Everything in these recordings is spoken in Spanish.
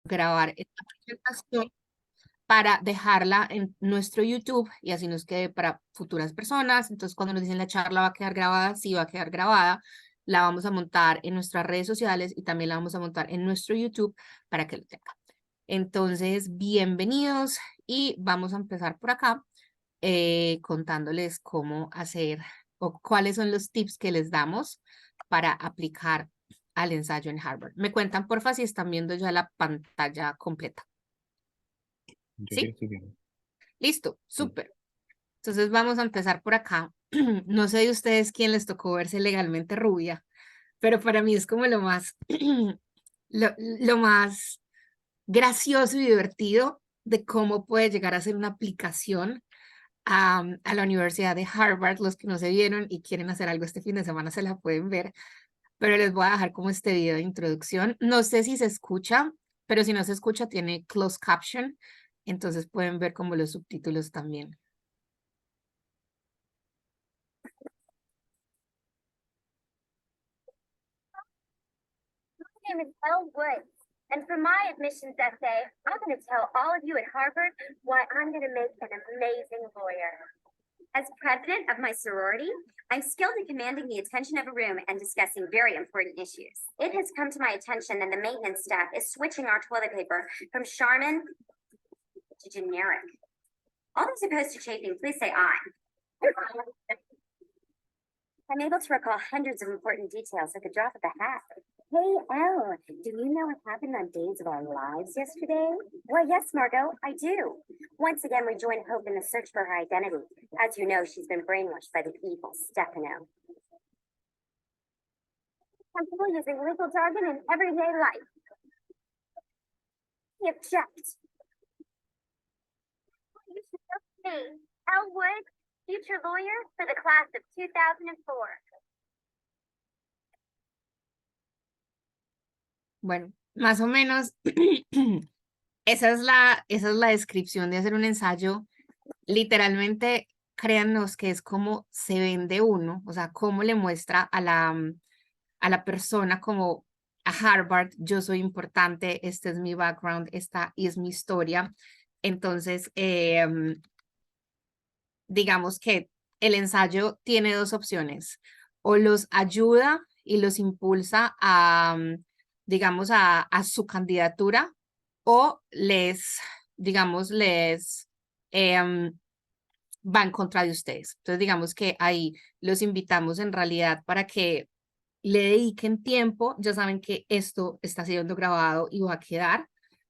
grabar esta presentación para dejarla en nuestro YouTube y así nos quede para futuras personas. Entonces, cuando nos dicen la charla va a quedar grabada, sí va a quedar grabada. La vamos a montar en nuestras redes sociales y también la vamos a montar en nuestro YouTube para que lo tengan. Entonces, bienvenidos y vamos a empezar por acá contándoles cómo hacer o cuáles son los tips que les damos para aplicar al ensayo en Harvard. Me cuentan, porfa, si están viendo ya la pantalla completa. Yo sí ¿Sí? estoy bien. Listo, Sí. súper. Entonces vamos a empezar por acá. No sé de ustedes quién les tocó verse legalmente rubia, pero para mí es como lo más, lo más gracioso y divertido de cómo puede llegar a ser una aplicación a la Universidad de Harvard. Los que no se vieron y quieren hacer algo este fin de semana se la pueden ver, pero les voy a dejar como este video de introducción. No sé si se escucha, pero si no se escucha tiene closed caption, entonces pueden ver como los subtítulos también. My name is Elle Woods, and for my admissions essay, I'm going to tell all of you at Harvard why I'm going to make an amazing lawyer. As president of my sorority, I'm skilled at commanding the attention of a room and discussing very important issues. It has come to my attention that the maintenance staff is switching our toilet paper from Charmin to generic. All those opposed to chafing, please say aye. I'm able to recall hundreds of important details at the drop of a hat. Hey, Elle, do you know what happened on Days of Our Lives yesterday? Well, yes, Margot, I do. Once again, we join Hope in the search for her identity. As you know, she's been brainwashed by the evil Stefano. Comfortable using legal jargon in everyday life. He objects. You should know me, Elle Wood, future lawyer for the class of 2004. Bueno, más o menos esa es la descripción de hacer un ensayo. Literalmente, créannos que es como se vende uno, o sea, cómo le muestra a la persona como a Harvard, yo soy importante, este es mi background, esta es mi historia. Entonces, digamos que el ensayo tiene dos opciones, o los ayuda y los impulsa a, digamos, a su candidatura, o les, digamos, les va en contra de ustedes. Entonces, digamos que ahí los invitamos en realidad para que le dediquen tiempo. Ya saben que esto está siendo grabado y va a quedar.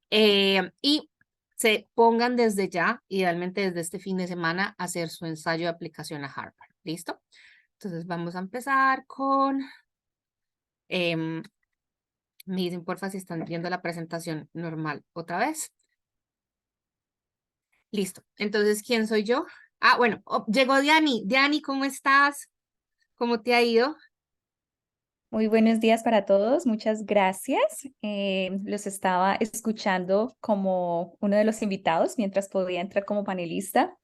Y se pongan desde ya, idealmente desde este fin de semana, a hacer su ensayo de aplicación a Harvard. ¿Listo? Entonces vamos a empezar con... me dicen porfa si están viendo la presentación normal otra vez. Listo. Entonces, ¿quién soy yo? Ah, bueno, llegó Diani. Diani, ¿cómo estás? ¿Cómo te ha ido? Muy buenos días para todos, muchas gracias. Los estaba escuchando como uno de los invitados mientras podía entrar como panelista.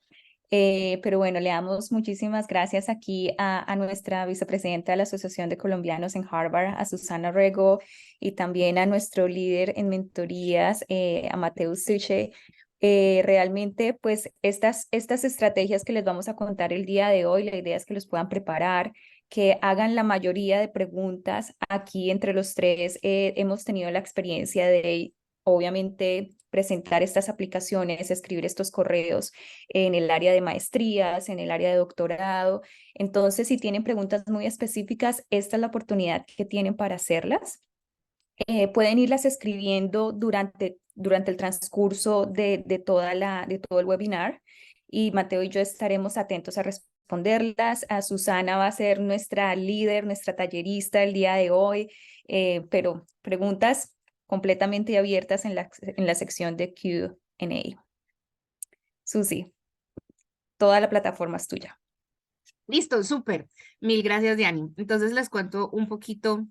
Pero bueno, le damos muchísimas gracias aquí a nuestra vicepresidenta de la Asociación de Colombianos en Harvard, a Susana Rego, y también a nuestro líder en mentorías, a Mateus Suche. Realmente, pues estas estrategias que les vamos a contar el día de hoy, la idea es que los puedan preparar, que hagan la mayoría de preguntas. Aquí entre los tres hemos tenido la experiencia de, obviamente, presentar estas aplicaciones, escribir estos correos en el área de maestrías, en el área de doctorado. Entonces, si tienen preguntas muy específicas, esta es la oportunidad que tienen para hacerlas. Pueden irlas escribiendo durante el transcurso de todo el webinar, y Mateo y yo estaremos atentos a responderlas. A Susana va a ser nuestra líder, nuestra tallerista el día de hoy, pero preguntas completamente abiertas en la sección de Q&A. Susi, toda la plataforma es tuya. Listo, súper. Mil gracias, Diani. Entonces les cuento un poquito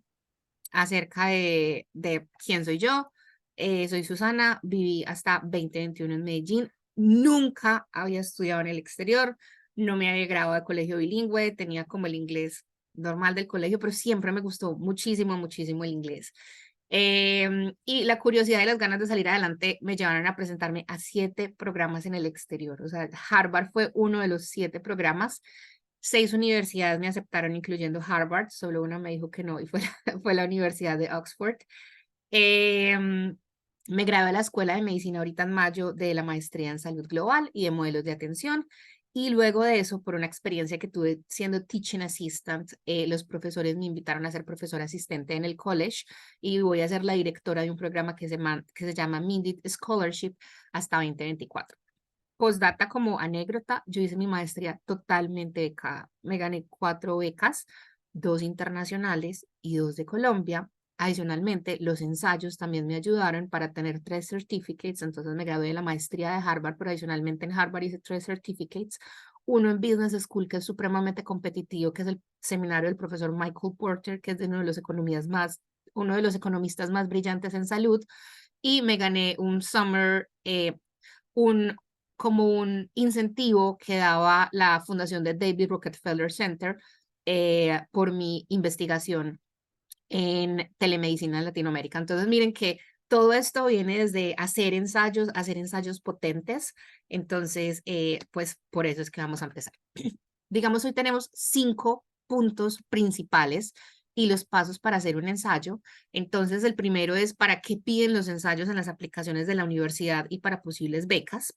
acerca de quién soy yo. Soy Susana, viví hasta 2021 en Medellín. Nunca había estudiado en el exterior, no me había graduado de colegio bilingüe, tenía como el inglés normal del colegio, pero siempre me gustó muchísimo, muchísimo el inglés. Y la curiosidad y las ganas de salir adelante me llevaron a presentarme a 7 programas en el exterior. O sea, Harvard fue uno de los 7 programas. 6 universidades me aceptaron, incluyendo Harvard. Solo una me dijo que no y fue fue la Universidad de Oxford. Me gradué de la Escuela de Medicina ahorita en mayo de la maestría en salud global y de modelos de atención. Y luego de eso, por una experiencia que tuve siendo teaching assistant, los profesores me invitaron a ser profesora asistente en el college y voy a ser la directora de un programa que se llama Mindit Scholarship hasta 2024. Postdata, como anécdota, yo hice mi maestría totalmente becada. Me gané 4 becas, 2 internacionales y 2 de Colombia. Adicionalmente, los ensayos también me ayudaron para tener 3 certificates. Entonces me gradué de la maestría de Harvard, pero adicionalmente en Harvard hice 3 certificates. Uno en Business School, que es supremamente competitivo, que es el seminario del profesor Michael Porter, que es de uno de los economistas más brillantes en salud. Y me gané un summer, un como un incentivo que daba la fundación de David Rockefeller Center por mi investigación en telemedicina en Latinoamérica. Entonces, miren que todo esto viene desde hacer ensayos potentes. Entonces, pues por eso es que vamos a empezar. Digamos, hoy tenemos 5 puntos principales y los pasos para hacer un ensayo. Entonces, el primero es para qué piden los ensayos en las aplicaciones de la universidad y para posibles becas.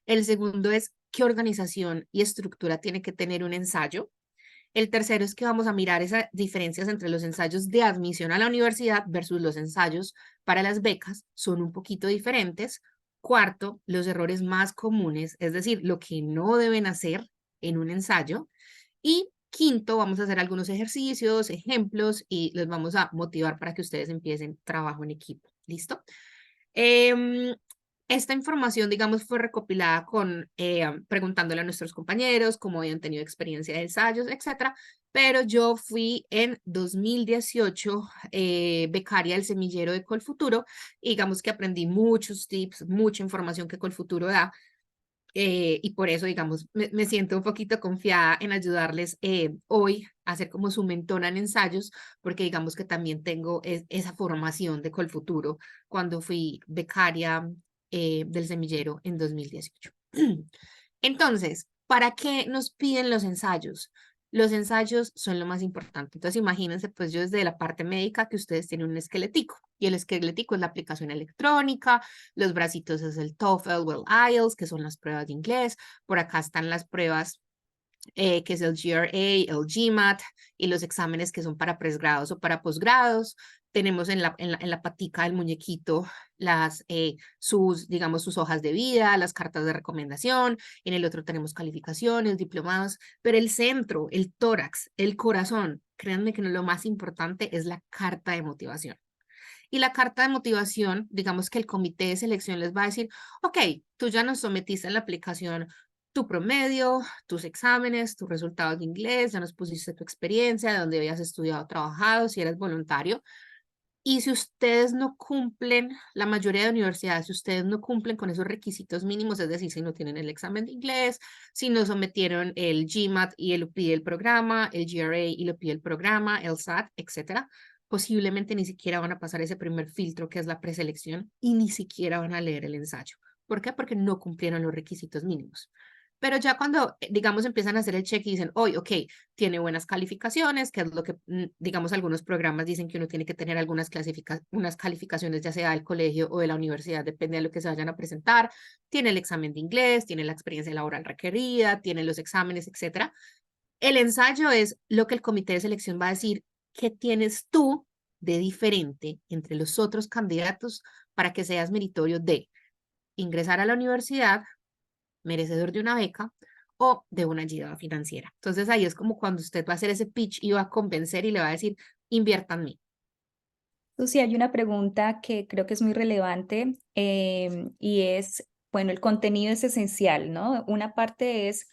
El segundo es qué organización y estructura tiene que tener un ensayo. El tercero es que vamos a mirar esas diferencias entre los ensayos de admisión a la universidad versus los ensayos para las becas. Son un poquito diferentes. Cuarto, los errores más comunes, es decir, lo que no deben hacer en un ensayo. Y quinto, vamos a hacer algunos ejercicios, ejemplos y los vamos a motivar para que ustedes empiecen trabajo en equipo. ¿Listo? Esta información, digamos, fue recopilada preguntándole a nuestros compañeros cómo habían tenido experiencia de ensayos, etcétera. Pero yo fui en 2018 becaria del semillero de Colfuturo y digamos que aprendí muchos tips, mucha información que Colfuturo da. Y por eso, digamos, me siento un poquito confiada en ayudarles hoy a ser como su mentora en ensayos, porque digamos que también tengo esa formación de Colfuturo cuando fui becaria del semillero en 2018. Entonces, ¿para qué nos piden los ensayos? Los ensayos son lo más importante. Entonces, imagínense, pues yo desde la parte médica que ustedes tienen un esquelético y el esquelético es la aplicación electrónica, los bracitos es el TOEFL o el IELTS, que son las pruebas de inglés. Por acá están las pruebas que es el GRA, el GMAT y los exámenes que son para pregrados o para posgrados. Tenemos en la patica del muñequito digamos, sus hojas de vida, las cartas de recomendación. En el otro tenemos calificaciones, diplomados, pero el centro, el tórax, el corazón, créanme que lo más importante es la carta de motivación. Y la carta de motivación, digamos que el comité de selección les va a decir, ok, tú ya nos sometiste en la aplicación tu promedio, tus exámenes, tus resultados de inglés, ya nos pusiste tu experiencia, de dónde habías estudiado, trabajado, si eres voluntario. Y si ustedes no cumplen, la mayoría de universidades, si ustedes no cumplen con esos requisitos mínimos, es decir, si no tienen el examen de inglés, si no sometieron el GMAT y lo pide el programa, el GRA y lo pide el programa, el SAT, etcétera, posiblemente ni siquiera van a pasar ese primer filtro que es la preselección y ni siquiera van a leer el ensayo. ¿Por qué? Porque no cumplieron los requisitos mínimos. Pero ya cuando, digamos, empiezan a hacer el check y dicen, oye, ok, tiene buenas calificaciones, que es lo que, digamos, algunos programas dicen que uno tiene que tener unas calificaciones, ya sea del colegio o de la universidad, depende de lo que se vayan a presentar. Tiene el examen de inglés, tiene la experiencia laboral requerida, tiene los exámenes, etcétera. El ensayo es lo que el comité de selección va a decir, ¿qué tienes tú de diferente entre los otros candidatos para que seas meritorio de ingresar a la universidad, merecedor de una beca o de una ayuda financiera? Entonces ahí es como cuando usted va a hacer ese pitch y va a convencer y le va a decir, invierta en mí. Susi, hay una pregunta que creo que es muy relevante y es, bueno, el contenido es esencial, ¿no? Una parte es,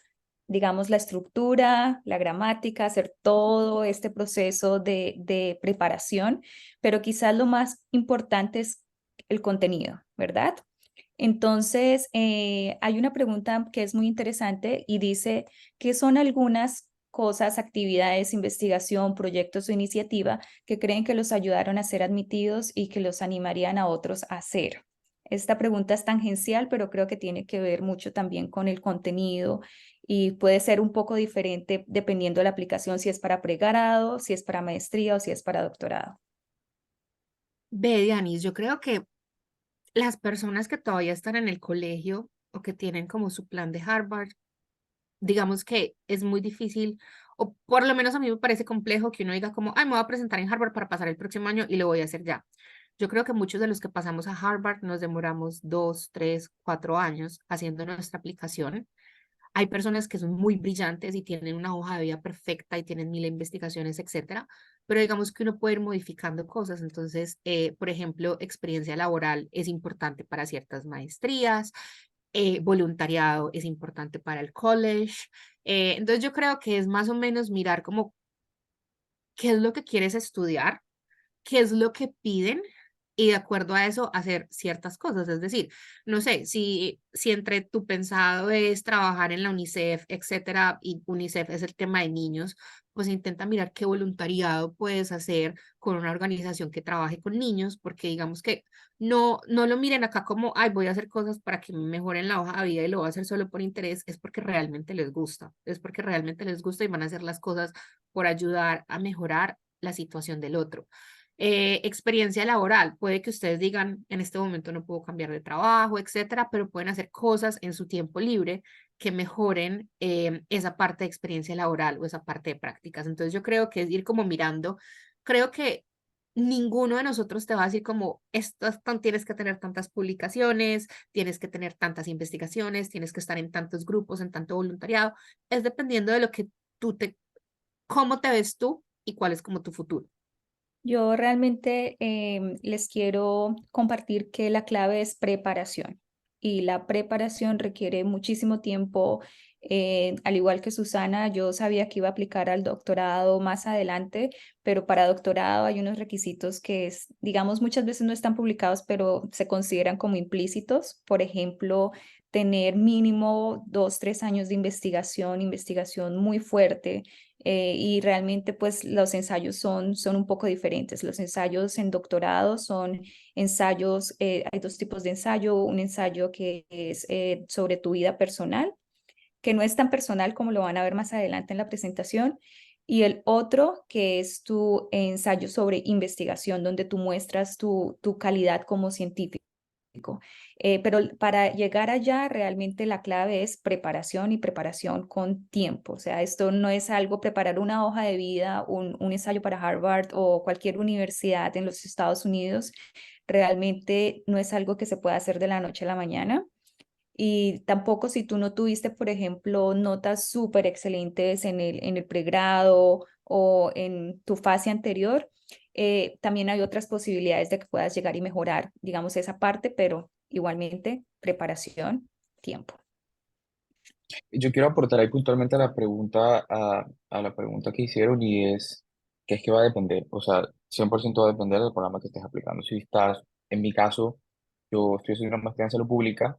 digamos, la estructura, la gramática, hacer todo este proceso de preparación, pero quizás lo más importante es el contenido, ¿verdad? Entonces, hay una pregunta que es muy interesante y dice, ¿qué son algunas cosas, actividades, investigación, proyectos o iniciativa que creen que los ayudaron a ser admitidos y que los animarían a otros a hacer? Esta pregunta es tangencial, pero creo que tiene que ver mucho también con el contenido y puede ser un poco diferente dependiendo de la aplicación, si es para pregrado, si es para maestría o si es para doctorado. Ve, Dianis, yo creo que las personas que todavía están en el colegio o que tienen como su plan de Harvard, digamos que es muy difícil, o por lo menos a mí me parece complejo que uno diga como, ay, me voy a presentar en Harvard para pasar el próximo año y lo voy a hacer ya. Yo creo que muchos de los que pasamos a Harvard nos demoramos 2, 3, 4 años haciendo nuestra aplicación. Hay personas que son muy brillantes y tienen una hoja de vida perfecta y tienen mil investigaciones, etcétera, pero digamos que uno puede ir modificando cosas. Entonces, por ejemplo, experiencia laboral es importante para ciertas maestrías, voluntariado es importante para el college. Entonces, yo creo que es más o menos mirar como qué es lo que quieres estudiar, qué es lo que piden y de acuerdo a eso hacer ciertas cosas. Es decir, no sé, si entre tu pensado es trabajar en la UNICEF, etcétera, y UNICEF es el tema de niños, pues intenta mirar qué voluntariado puedes hacer con una organización que trabaje con niños, porque digamos que no lo miren acá como, ay, voy a hacer cosas para que me mejoren la hoja de vida y lo voy a hacer solo por interés, es porque realmente les gusta, es porque realmente les gusta y van a hacer las cosas por ayudar a mejorar la situación del otro. Experiencia laboral, puede que ustedes digan, en este momento no puedo cambiar de trabajo, etcétera, pero pueden hacer cosas en su tiempo libre que mejoren esa parte de experiencia laboral o esa parte de prácticas. Entonces yo creo que es ir como mirando, creo que ninguno de nosotros te va a decir como, tienes que tener tantas publicaciones, tienes que tener tantas investigaciones, tienes que estar en tantos grupos, en tanto voluntariado, es dependiendo de lo que cómo te ves tú y cuál es como tu futuro. Yo realmente les quiero compartir que la clave es preparación y la preparación requiere muchísimo tiempo. Al igual que Susana, yo sabía que iba a aplicar al doctorado más adelante, pero para doctorado hay unos requisitos que, digamos, muchas veces no están publicados, pero se consideran como implícitos. Por ejemplo, tener mínimo 2, 3 años de investigación muy fuerte, y realmente pues los ensayos son un poco diferentes. Los ensayos en doctorado son ensayos, hay dos tipos de ensayo, un ensayo que es sobre tu vida personal, que no es tan personal como lo van a ver más adelante en la presentación, y el otro que es tu ensayo sobre investigación, donde tú muestras tu calidad como científico. Pero para llegar allá, realmente la clave es preparación y preparación con tiempo. O sea, esto no es algo, preparar una hoja de vida, un ensayo para Harvard o cualquier universidad en los Estados Unidos, realmente no es algo que se pueda hacer de la noche a la mañana. Y tampoco si tú no tuviste, por ejemplo, notas súper excelentes en el pregrado o en tu fase anterior, también hay otras posibilidades de que puedas llegar y mejorar, digamos, esa parte, pero igualmente preparación, tiempo. Yo quiero aportar ahí puntualmente a la pregunta, a la pregunta que hicieron y es que va a depender, o sea, 100% va a depender del programa que estés aplicando. Si estás, en mi caso, yo estoy haciendo una maestría en salud pública,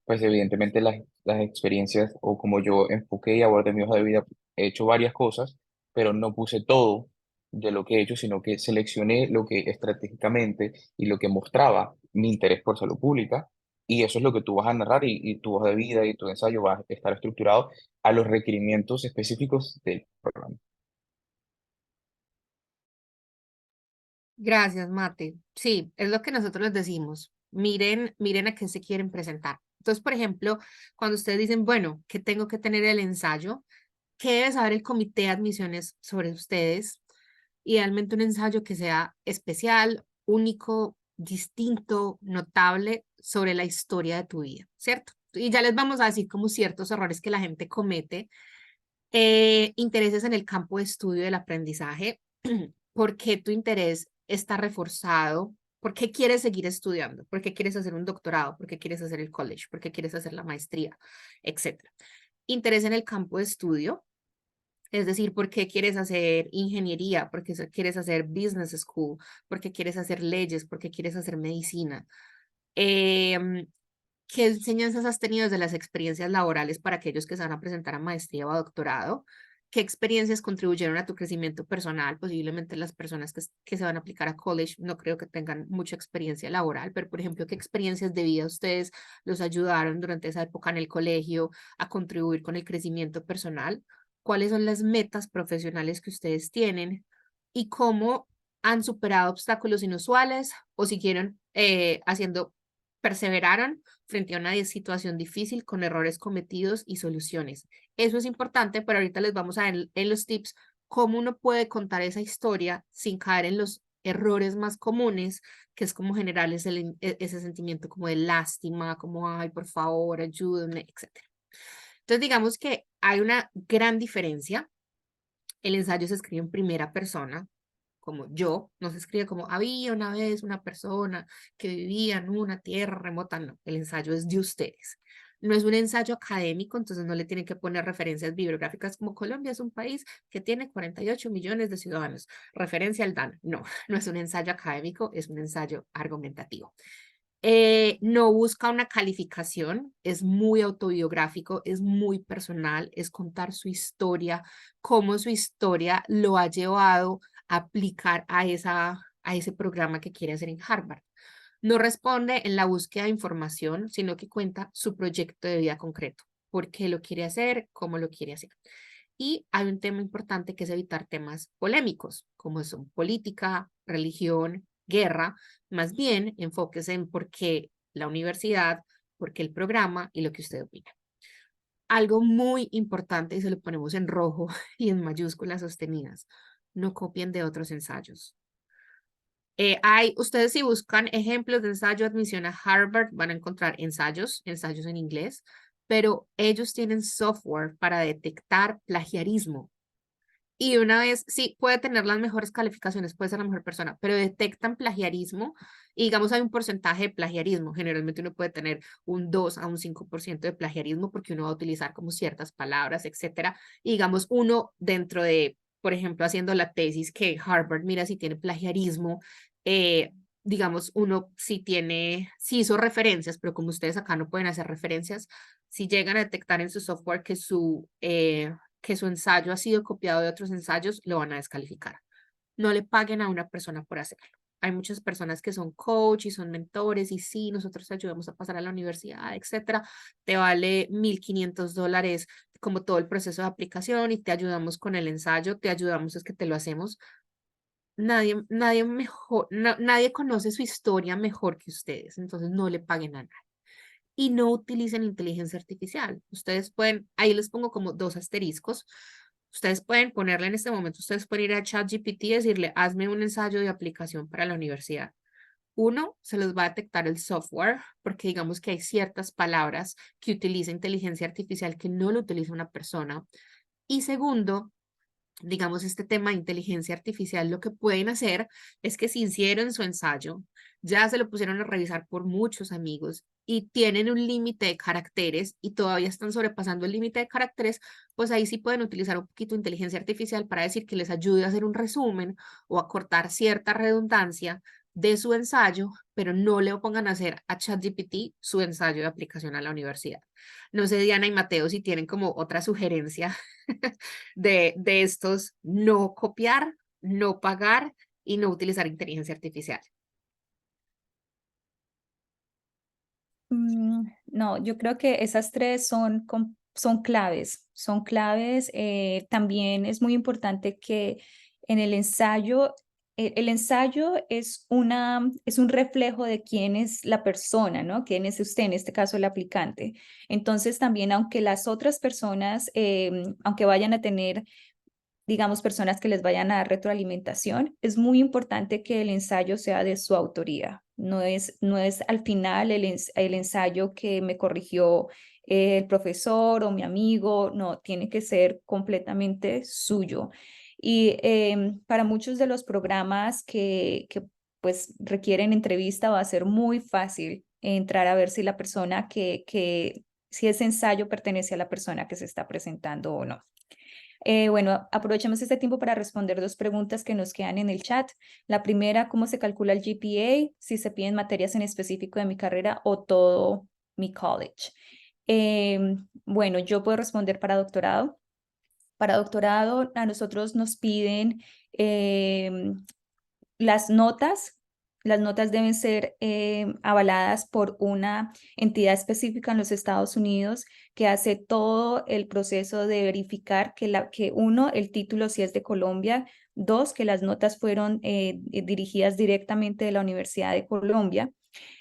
pues evidentemente las experiencias o como yo enfoqué y abordé mi hoja de vida, he hecho varias cosas, pero no puse todo de lo que he hecho, sino que seleccioné lo que estratégicamente y lo que mostraba mi interés por salud pública y eso es lo que tú vas a narrar y tu hoja de vida y tu ensayo va a estar estructurado a los requerimientos específicos del programa. Gracias, Mate. Sí, es lo que nosotros les decimos. Miren a qué se quieren presentar. Entonces, por ejemplo, cuando ustedes dicen, bueno, que tengo que tener el ensayo, ¿qué debe saber el comité de admisiones sobre ustedes? Idealmente un ensayo que sea especial, único, distinto, notable sobre la historia de tu vida, ¿cierto? Y ya les vamos a decir como ciertos errores que la gente comete. Intereses en el campo de estudio del aprendizaje. ¿Por qué tu interés está reforzado? ¿Por qué quieres seguir estudiando? ¿Por qué quieres hacer un doctorado? ¿Por qué quieres hacer el college? ¿Por qué quieres hacer la maestría? Etcétera. Interés en el campo de estudio. Es decir, ¿por qué quieres hacer ingeniería? ¿Por qué quieres hacer business school? ¿Por qué quieres hacer leyes? ¿Por qué quieres hacer medicina? Em, ¿Qué enseñanzas has tenido desde las experiencias laborales para aquellos que se van a presentar a maestría o a doctorado? ¿Qué experiencias contribuyeron a tu crecimiento personal? Posiblemente las personas que se van a aplicar a college no creo que tengan mucha experiencia laboral, pero por ejemplo, ¿qué experiencias de vida ustedes los ayudaron durante esa época en el colegio a contribuir con el crecimiento personal? ¿Cuáles son las metas profesionales que ustedes tienen? ¿Y cómo han superado obstáculos inusuales o siguieron perseveraron frente a una situación difícil con errores cometidos y soluciones? Eso es importante, pero ahorita les vamos a ver en los tips cómo uno puede contar esa historia sin caer en los errores más comunes, que es como generar ese sentimiento como de lástima, como, ay, por favor, ayúdenme, etc. Entonces, digamos que hay una gran diferencia. El ensayo se escribe en primera persona, como yo, no se escribe como había una vez una persona que vivía en una tierra remota, no, el ensayo es de ustedes. No es un ensayo académico, entonces no le tienen que poner referencias bibliográficas como Colombia es un país que tiene 48 millones de ciudadanos, referencia al DAN. No, no es un ensayo académico, es un ensayo argumentativo. No busca una calificación, es muy autobiográfico, es muy personal, es contar su historia, cómo su historia lo ha llevado a aplicar a ese programa que quiere hacer en Harvard. No responde en la búsqueda de información, sino que cuenta su proyecto de vida concreto, por qué lo quiere hacer, cómo lo quiere hacer. Y hay un tema importante que es evitar temas polémicos, como son política, religión, guerra. Más bien, enfóquese en por qué la universidad, por qué el programa y lo que usted opina. Algo muy importante, y se lo ponemos en rojo y en mayúsculas sostenidas, no copien de otros ensayos. Ustedes si buscan ejemplos de ensayo de admisión a Harvard, van a encontrar ensayos en inglés, pero ellos tienen software para detectar plagiarismo. Y una vez, sí, puede tener las mejores calificaciones, puede ser la mejor persona, pero detectan plagiarismo y digamos hay un porcentaje de plagiarismo. Generalmente uno puede tener un 2 a un 5% de plagiarismo porque uno va a utilizar como ciertas palabras, etcétera. Y digamos uno dentro de, por ejemplo, haciendo la tesis que Harvard mira si tiene plagiarismo, eh, digamos uno si hizo referencias, pero como ustedes acá no pueden hacer referencias, si llegan a detectar en su software que su ensayo ha sido copiado de otros ensayos, lo van a descalificar. No le paguen a una persona por hacerlo. Hay muchas personas que son coach y son mentores y sí, nosotros te ayudamos a pasar a la universidad, etcétera. Te vale $1,500 como todo el proceso de aplicación y te ayudamos con el ensayo, te ayudamos, es que te lo hacemos. Nadie conoce su historia mejor que ustedes, entonces no le paguen a nadie y no utilicen inteligencia artificial. Ustedes pueden, ahí les pongo como 2 asteriscos. Ustedes pueden ponerle en este momento, ustedes pueden ir a ChatGPT y decirle, hazme un ensayo de aplicación para la universidad. Uno, se les va a detectar el software, porque digamos que hay ciertas palabras que utiliza inteligencia artificial que no lo utiliza una persona. Y segundo, digamos, este tema de inteligencia artificial, lo que pueden hacer es que si hicieron su ensayo, ya se lo pusieron a revisar por muchos amigos y tienen un límite de caracteres y todavía están sobrepasando el límite de caracteres, pues ahí sí pueden utilizar un poquito de inteligencia artificial para decir que les ayude a hacer un resumen o a cortar cierta redundancia de su ensayo, pero no le pongan a hacer a ChatGPT su ensayo de aplicación a la universidad. No sé, Diana y Mateo, si tienen como otra sugerencia de estos no copiar, no pagar y no utilizar inteligencia artificial. No, yo creo que esas tres son claves, son claves. También es muy importante que en el ensayo, el ensayo es un reflejo de quién es la persona, ¿no? Quién es usted, en este caso el aplicante. Entonces también, aunque las otras personas, aunque vayan a tener digamos, personas que les vayan a dar retroalimentación, es muy importante que el ensayo sea de su autoría. No es al final el ensayo que me corrigió el profesor o mi amigo, no, tiene que ser completamente suyo. Y para muchos de los programas que pues requieren entrevista va a ser muy fácil entrar a ver si la persona si ese ensayo pertenece a la persona que se está presentando o no. Bueno, aprovechemos este tiempo para responder 2 preguntas que nos quedan en el chat. La primera, ¿cómo se calcula el GPA? Si se piden materias en específico de mi carrera o todo mi college. Bueno, yo puedo responder para doctorado. Para doctorado, a nosotros nos piden las notas. Las notas deben ser avaladas por una entidad específica en los Estados Unidos que hace todo el proceso de verificar que uno, el título si es de Colombia, dos, que las notas fueron dirigidas directamente de la Universidad de Colombia.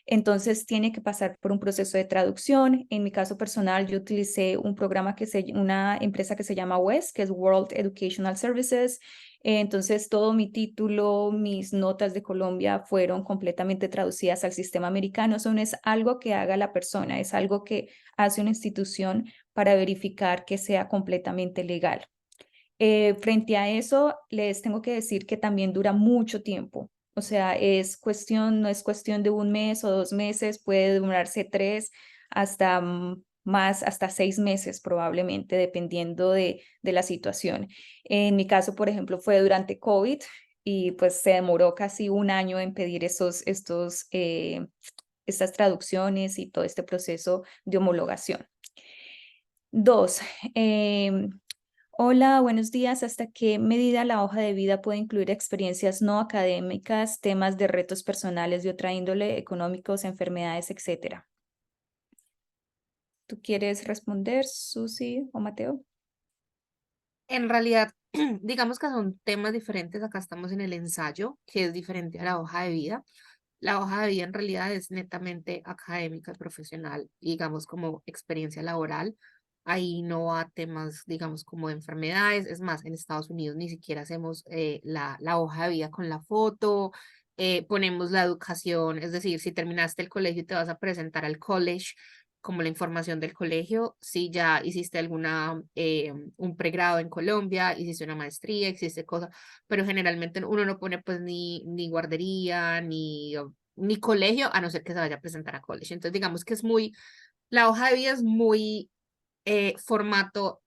Entonces tiene que pasar por un proceso de traducción. En mi caso personal, yo utilicé un programa una empresa que se llama WES, que es World Educational Services. Entonces todo mi título, mis notas de Colombia fueron completamente traducidas al sistema americano. Eso no es algo que haga la persona, es algo que hace una institución para verificar que sea completamente legal. Frente a eso, les tengo que decir que también dura mucho tiempo. O sea, no es cuestión de un mes o 2 meses, puede durarse 3 hasta más, hasta 6 meses probablemente, dependiendo de la situación. En mi caso, por ejemplo, fue durante COVID y pues se demoró casi un año en pedir estas traducciones y todo este proceso de homologación. 2. Hola, buenos días. ¿Hasta qué medida la hoja de vida puede incluir experiencias no académicas, temas de retos personales de otra índole, económicos, enfermedades, etcétera? ¿Tú quieres responder, Susi o Mateo? En realidad, digamos que son temas diferentes. Acá estamos en el ensayo, que es diferente a la hoja de vida. La hoja de vida en realidad es netamente académica y profesional, digamos como experiencia laboral. Ahí no va a temas, digamos, como de enfermedades. Es más, en Estados Unidos ni siquiera hacemos la hoja de vida con la foto. Ponemos la educación, es decir, si terminaste el colegio y te vas a presentar al college, como la información del colegio, si ya hiciste un pregrado en Colombia, hiciste una maestría, existe cosas, pero generalmente uno no pone pues ni guardería, ni colegio, a no ser que se vaya a presentar a college. Entonces digamos que la hoja de vida es muy formato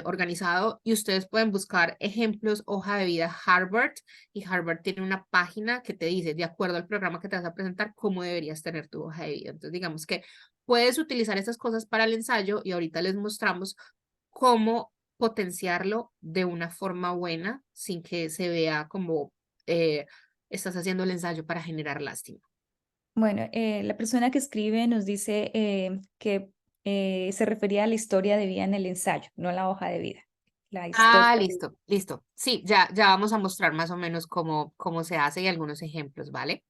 organizado, y ustedes pueden buscar ejemplos hoja de vida Harvard, y Harvard tiene una página que te dice, de acuerdo al programa que te vas a presentar, cómo deberías tener tu hoja de vida. Entonces digamos que puedes utilizar esas cosas para el ensayo, y ahorita les mostramos cómo potenciarlo de una forma buena sin que se vea como estás haciendo el ensayo para generar lástima. Bueno, la persona que escribe nos dice que se refería a la historia de vida en el ensayo, no a la hoja de vida. La historia. Ah, listo, listo. Sí, ya vamos a mostrar más o menos cómo se hace y algunos ejemplos, ¿vale?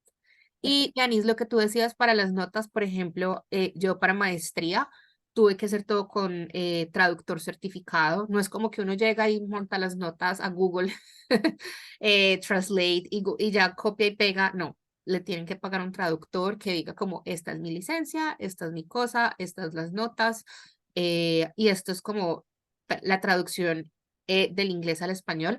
Y Yanis, lo que tú decías para las notas, por ejemplo, yo para maestría tuve que hacer todo con traductor certificado. No es como que uno llega y monta las notas a Google, Translate y ya copia y pega. No, le tienen que pagar a un traductor que diga como, esta es mi licencia, esta es mi cosa, estas las notas, y esto es como la traducción del inglés al español.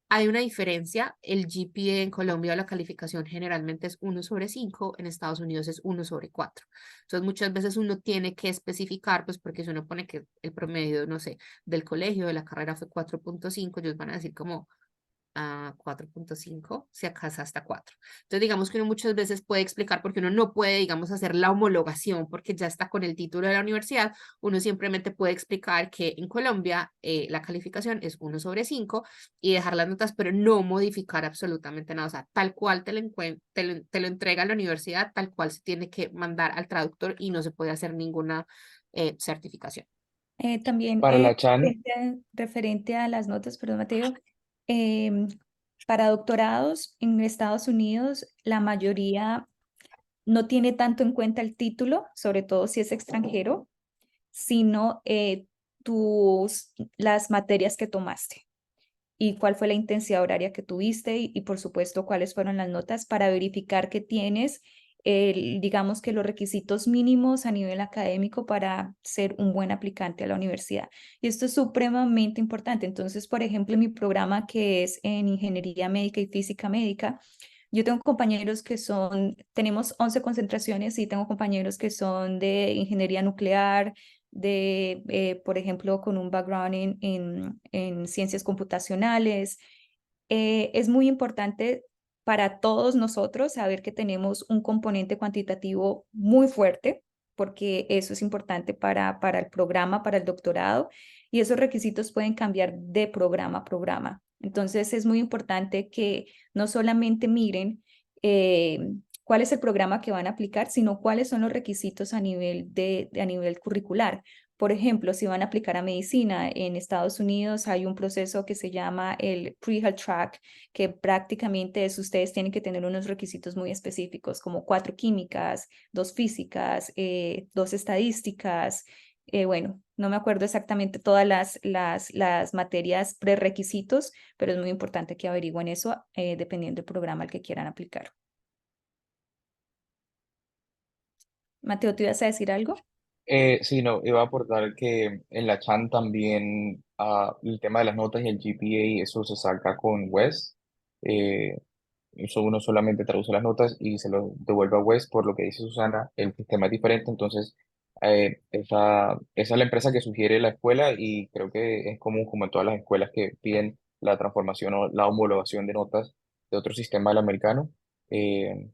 Hay una diferencia. El GPA en Colombia, la calificación generalmente es 1/5, en Estados Unidos es 1/4. Entonces muchas veces uno tiene que especificar, pues porque si uno pone que el promedio, no sé, del colegio, de la carrera fue 4.5, ellos van a decir como a 4.5, si acaso hasta 4. Entonces, digamos que uno muchas veces puede explicar porque uno no puede, digamos, hacer la homologación porque ya está con el título de la universidad. Uno simplemente puede explicar que en Colombia la calificación es 1/5 y dejar las notas, pero no modificar absolutamente nada. O sea, tal cual te lo entrega la universidad, tal cual se tiene que mandar al traductor y no se puede hacer ninguna certificación. También Para la Chan, referente a las notas, perdón, Mateo, em, para doctorados en Estados Unidos, la mayoría no tiene tanto en cuenta el título, sobre todo si es extranjero, sino las materias que tomaste y cuál fue la intensidad horaria que tuviste y por supuesto cuáles fueron las notas para verificar que tienes, digamos que los requisitos mínimos a nivel académico para ser un buen aplicante a la universidad. Y esto es supremamente importante. Entonces, por ejemplo, en mi programa que es en Ingeniería Médica y Física Médica, yo tengo compañeros tenemos 11 concentraciones y tengo compañeros que son de ingeniería nuclear, por ejemplo, con un background en ciencias computacionales. Es muy importante para todos nosotros saber que tenemos un componente cuantitativo muy fuerte porque eso es importante para el programa, para el doctorado, y esos requisitos pueden cambiar de programa a programa. Entonces es muy importante que no solamente miren cuál es el programa que van a aplicar, sino cuáles son los requisitos a nivel a nivel curricular. Por ejemplo, si van a aplicar a medicina en Estados Unidos, hay un proceso que se llama el Pre-Health Track, que prácticamente es, ustedes tienen que tener unos requisitos muy específicos, como 4 químicas, 2 físicas, 2 estadísticas. Bueno, no me acuerdo exactamente todas las materias prerequisitos, pero es muy importante que averigüen eso dependiendo del programa al que quieran aplicar. Mateo, ¿te ibas a decir algo? Sí, no, iba a aportar que en la Chan también el tema de las notas y el GPA, eso se saca con WES. Eh, Eso uno solamente traduce las notas y se lo devuelve a WES, por lo que dice Susana, el sistema es diferente, entonces esa es la empresa que sugiere la escuela y creo que es común como en todas las escuelas que piden la transformación o la homologación de notas de otro sistema al americano. Eh,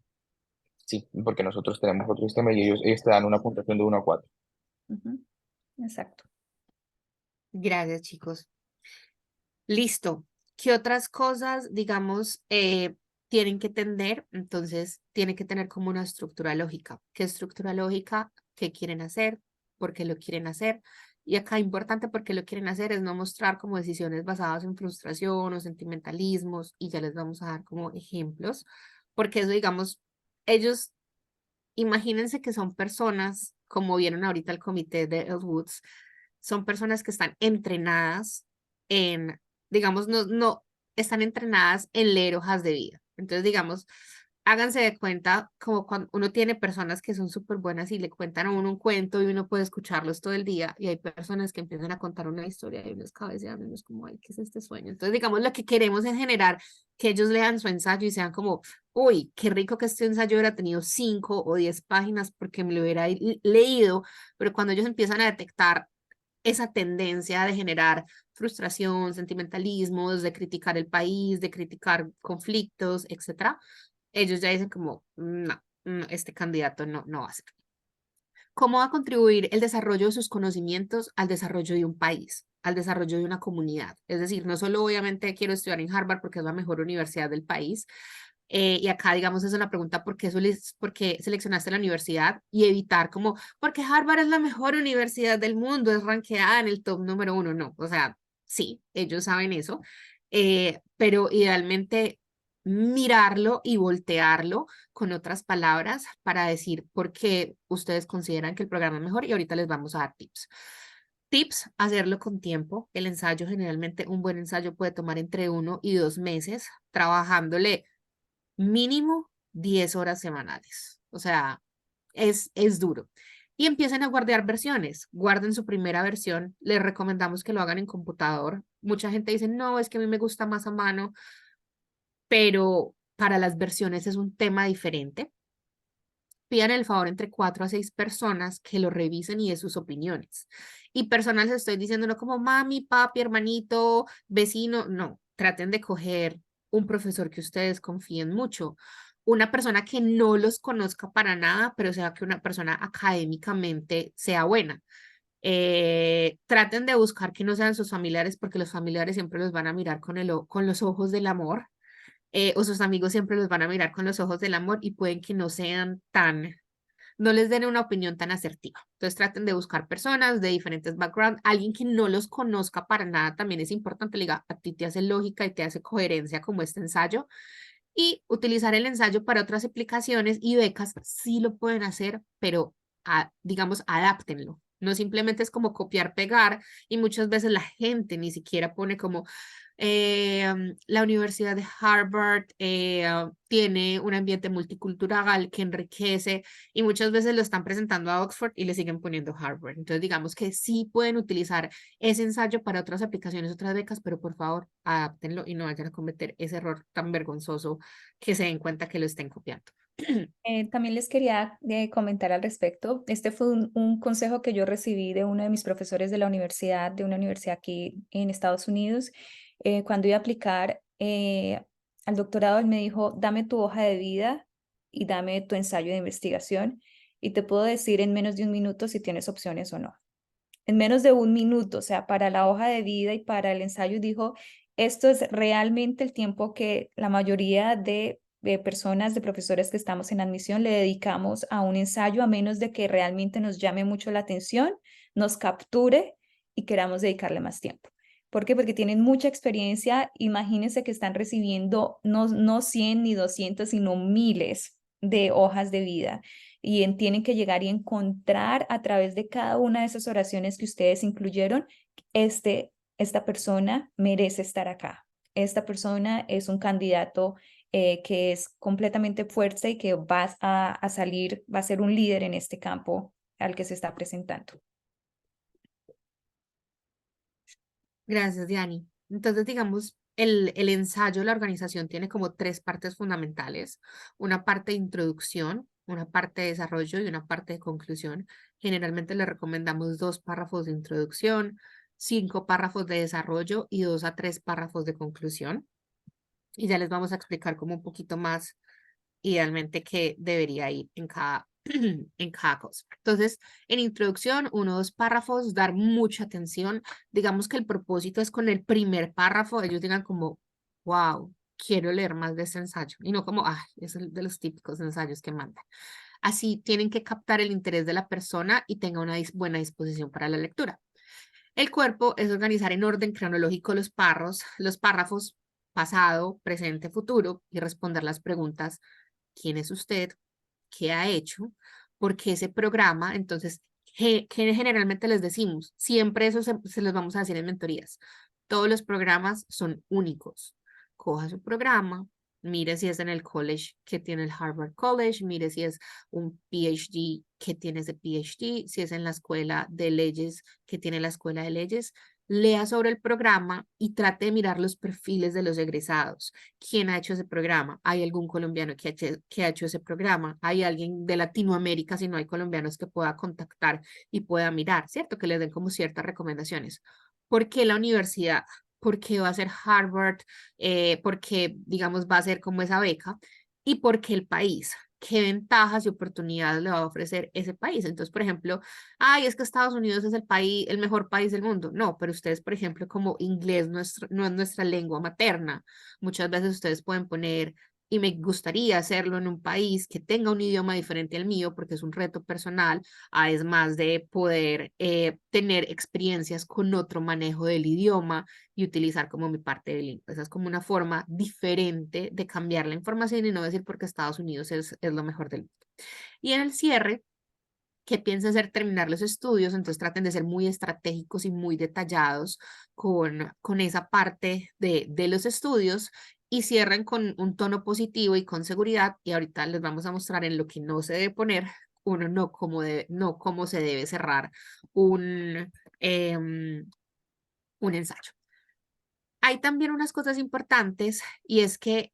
sí, porque nosotros tenemos otro sistema y ellos te dan una puntuación de 1 a 4. Ujú, exacto. Gracias, chicos. Listo. ¿Qué otras cosas, digamos, tienen que tener? Entonces, tienen que tener como una estructura lógica. ¿Qué estructura lógica? ¿Qué quieren hacer? ¿Por qué lo quieren hacer? Y acá importante porque lo quieren hacer es no mostrar como decisiones basadas en frustración o sentimentalismos, y ya les vamos a dar como ejemplos, porque eso, digamos, ellos, imagínense que son personas, como vieron ahorita el comité de Elwoods, son personas que están entrenadas en, digamos, no, están entrenadas en leer hojas de vida. Entonces, digamos, háganse de cuenta como cuando uno tiene personas que son súper buenas y le cuentan a uno un cuento y uno puede escucharlos todo el día, y hay personas que empiezan a contar una historia y uno es cabeceando y uno es como, ay, ¿qué es este sueño? Entonces, digamos, lo que queremos es generar que ellos lean su ensayo y sean como, uy, qué rico que este ensayo hubiera tenido 5 o 10 páginas porque me lo hubiera leído, pero cuando ellos empiezan a detectar esa tendencia de generar frustración, sentimentalismos, de criticar el país, de criticar conflictos, etcétera, ellos ya dicen como, no, este candidato no va a ser. ¿Cómo va a contribuir el desarrollo de sus conocimientos al desarrollo de un país, al desarrollo de una comunidad? Es decir, no solo obviamente quiero estudiar en Harvard porque es la mejor universidad del país, y acá, digamos, es una pregunta, ¿por qué seleccionaste la universidad? Y evitar como, porque Harvard es la mejor universidad del mundo, es rankeada en el top número 1. No, o sea, sí, ellos saben eso, pero idealmente mirarlo y voltearlo con otras palabras para decir por qué ustedes consideran que el programa es mejor, y ahorita les vamos a dar tips. Tips, hacerlo con tiempo. El ensayo, generalmente un buen ensayo puede tomar entre 1 y 2 meses, trabajándole mínimo 10 horas semanales. O sea, es duro. Y empiecen a guardar versiones. Guarden su primera versión. Les recomendamos que lo hagan en computador. Mucha gente dice, no, es que a mí me gusta más a mano, pero para las versiones es un tema diferente. Pidan el favor entre 4 a 6 personas que lo revisen y de sus opiniones. Y personas les estoy diciendo no como mami, papi, hermanito, vecino, no, traten de coger un profesor que ustedes confíen mucho, una persona que no los conozca para nada, pero sea que una persona académicamente sea buena. Traten de buscar que no sean sus familiares, porque los familiares siempre los van a mirar con los ojos del amor, o sus amigos siempre los van a mirar con los ojos del amor y pueden que no sean no les den una opinión tan asertiva. Entonces traten de buscar personas de diferentes backgrounds, alguien que no los conozca para nada también es importante, le diga, a ti te hace lógica y te hace coherencia como este ensayo, y utilizar el ensayo para otras aplicaciones y becas sí lo pueden hacer, pero digamos, adáptenlo. No simplemente es como copiar, pegar, y muchas veces la gente ni siquiera pone como la Universidad de Harvard tiene un ambiente multicultural que enriquece, y muchas veces lo están presentando a Oxford y le siguen poniendo Harvard. Entonces digamos que sí pueden utilizar ese ensayo para otras aplicaciones, otras becas, pero por favor, adáptenlo y no vayan a cometer ese error tan vergonzoso que se den cuenta que lo estén copiando. También les quería comentar al respecto. Este fue un consejo que yo recibí de uno de mis profesores de la universidad, de una universidad aquí en Estados Unidos. Cuando iba a aplicar al doctorado, él me dijo, dame tu hoja de vida y dame tu ensayo de investigación. y te puedo decir en menos de un minuto si tienes opciones o no. En menos de un minuto, o sea, para la hoja de vida y para el ensayo dijo, esto es realmente el tiempo que la mayoría de personas, de profesores que estamos en admisión, le dedicamos a un ensayo, a menos de que realmente nos llame mucho la atención, nos capture y queramos dedicarle más tiempo. ¿Por qué? Porque tienen mucha experiencia. Imagínense que están recibiendo no 100 ni 200, sino miles de hojas de vida y tienen que llegar y encontrar a través de cada una de esas oraciones que ustedes incluyeron, esta persona merece estar acá. Esta persona es un candidato que es completamente fuerte y que va a salir, va a ser un líder en este campo al que se está presentando. Gracias, Diani. Entonces, digamos, el ensayo, la organización tiene como tres partes fundamentales. Una parte de introducción, una parte de desarrollo y una parte de conclusión. Generalmente le recomendamos 2 párrafos de introducción, 5 párrafos de desarrollo y 2 a 3 párrafos de conclusión. Y ya les vamos a explicar como un poquito más idealmente qué debería ir en cada, en cada cosa. Entonces, en introducción, 1 o 2 párrafos, dar mucha atención. Digamos que el propósito es con el primer párrafo, ellos digan como, wow, quiero leer más de este ensayo. Y no como, ay, es el de los típicos ensayos que mandan. Así tienen que captar el interés de la persona y tenga una buena disposición para la lectura. El cuerpo es organizar en orden cronológico los párrafos, pasado, presente, futuro, y responder las preguntas: ¿quién es usted? ¿Qué ha hecho? ¿Por qué ese programa? Entonces, ¿qué generalmente les decimos? Siempre eso se los vamos a decir en mentorías. Todos los programas son únicos. Coja su programa, mire si es en el college que tiene el Harvard College, mire si es un PhD que tiene ese PhD, si es en la escuela de leyes que tiene la escuela de leyes. Lea sobre el programa y trate de mirar los perfiles de los egresados. ¿Quién ha hecho ese programa? ¿Hay algún colombiano que ha hecho ese programa? ¿Hay alguien de Latinoamérica, si no hay colombianos, que pueda contactar y pueda mirar, ¿cierto? Que les den como ciertas recomendaciones. ¿Por qué la universidad? ¿Por qué va a ser Harvard? ¿Por qué, digamos, va a ser como esa beca? ¿Y por qué el país? ¿Qué ventajas y oportunidades le va a ofrecer ese país? Entonces, por ejemplo, ay, es que Estados Unidos es el país, el mejor país del mundo. No, pero ustedes, por ejemplo, como inglés no es nuestra lengua materna, muchas veces ustedes pueden poner, y me gustaría hacerlo en un país que tenga un idioma diferente al mío, porque es un reto personal, además de poder tener experiencias con otro manejo del idioma y utilizar como mi parte bilingüe. Esa es como una forma diferente de cambiar la información y no decir porque Estados Unidos es lo mejor del mundo. Y en el cierre, que piensen hacer terminar los estudios, entonces traten de ser muy estratégicos y muy detallados con esa parte de los estudios y cierren con un tono positivo y con seguridad. Y ahorita les vamos a mostrar en lo que no se debe poner, uno no cómo se debe cerrar un ensayo. Hay también unas cosas importantes y es que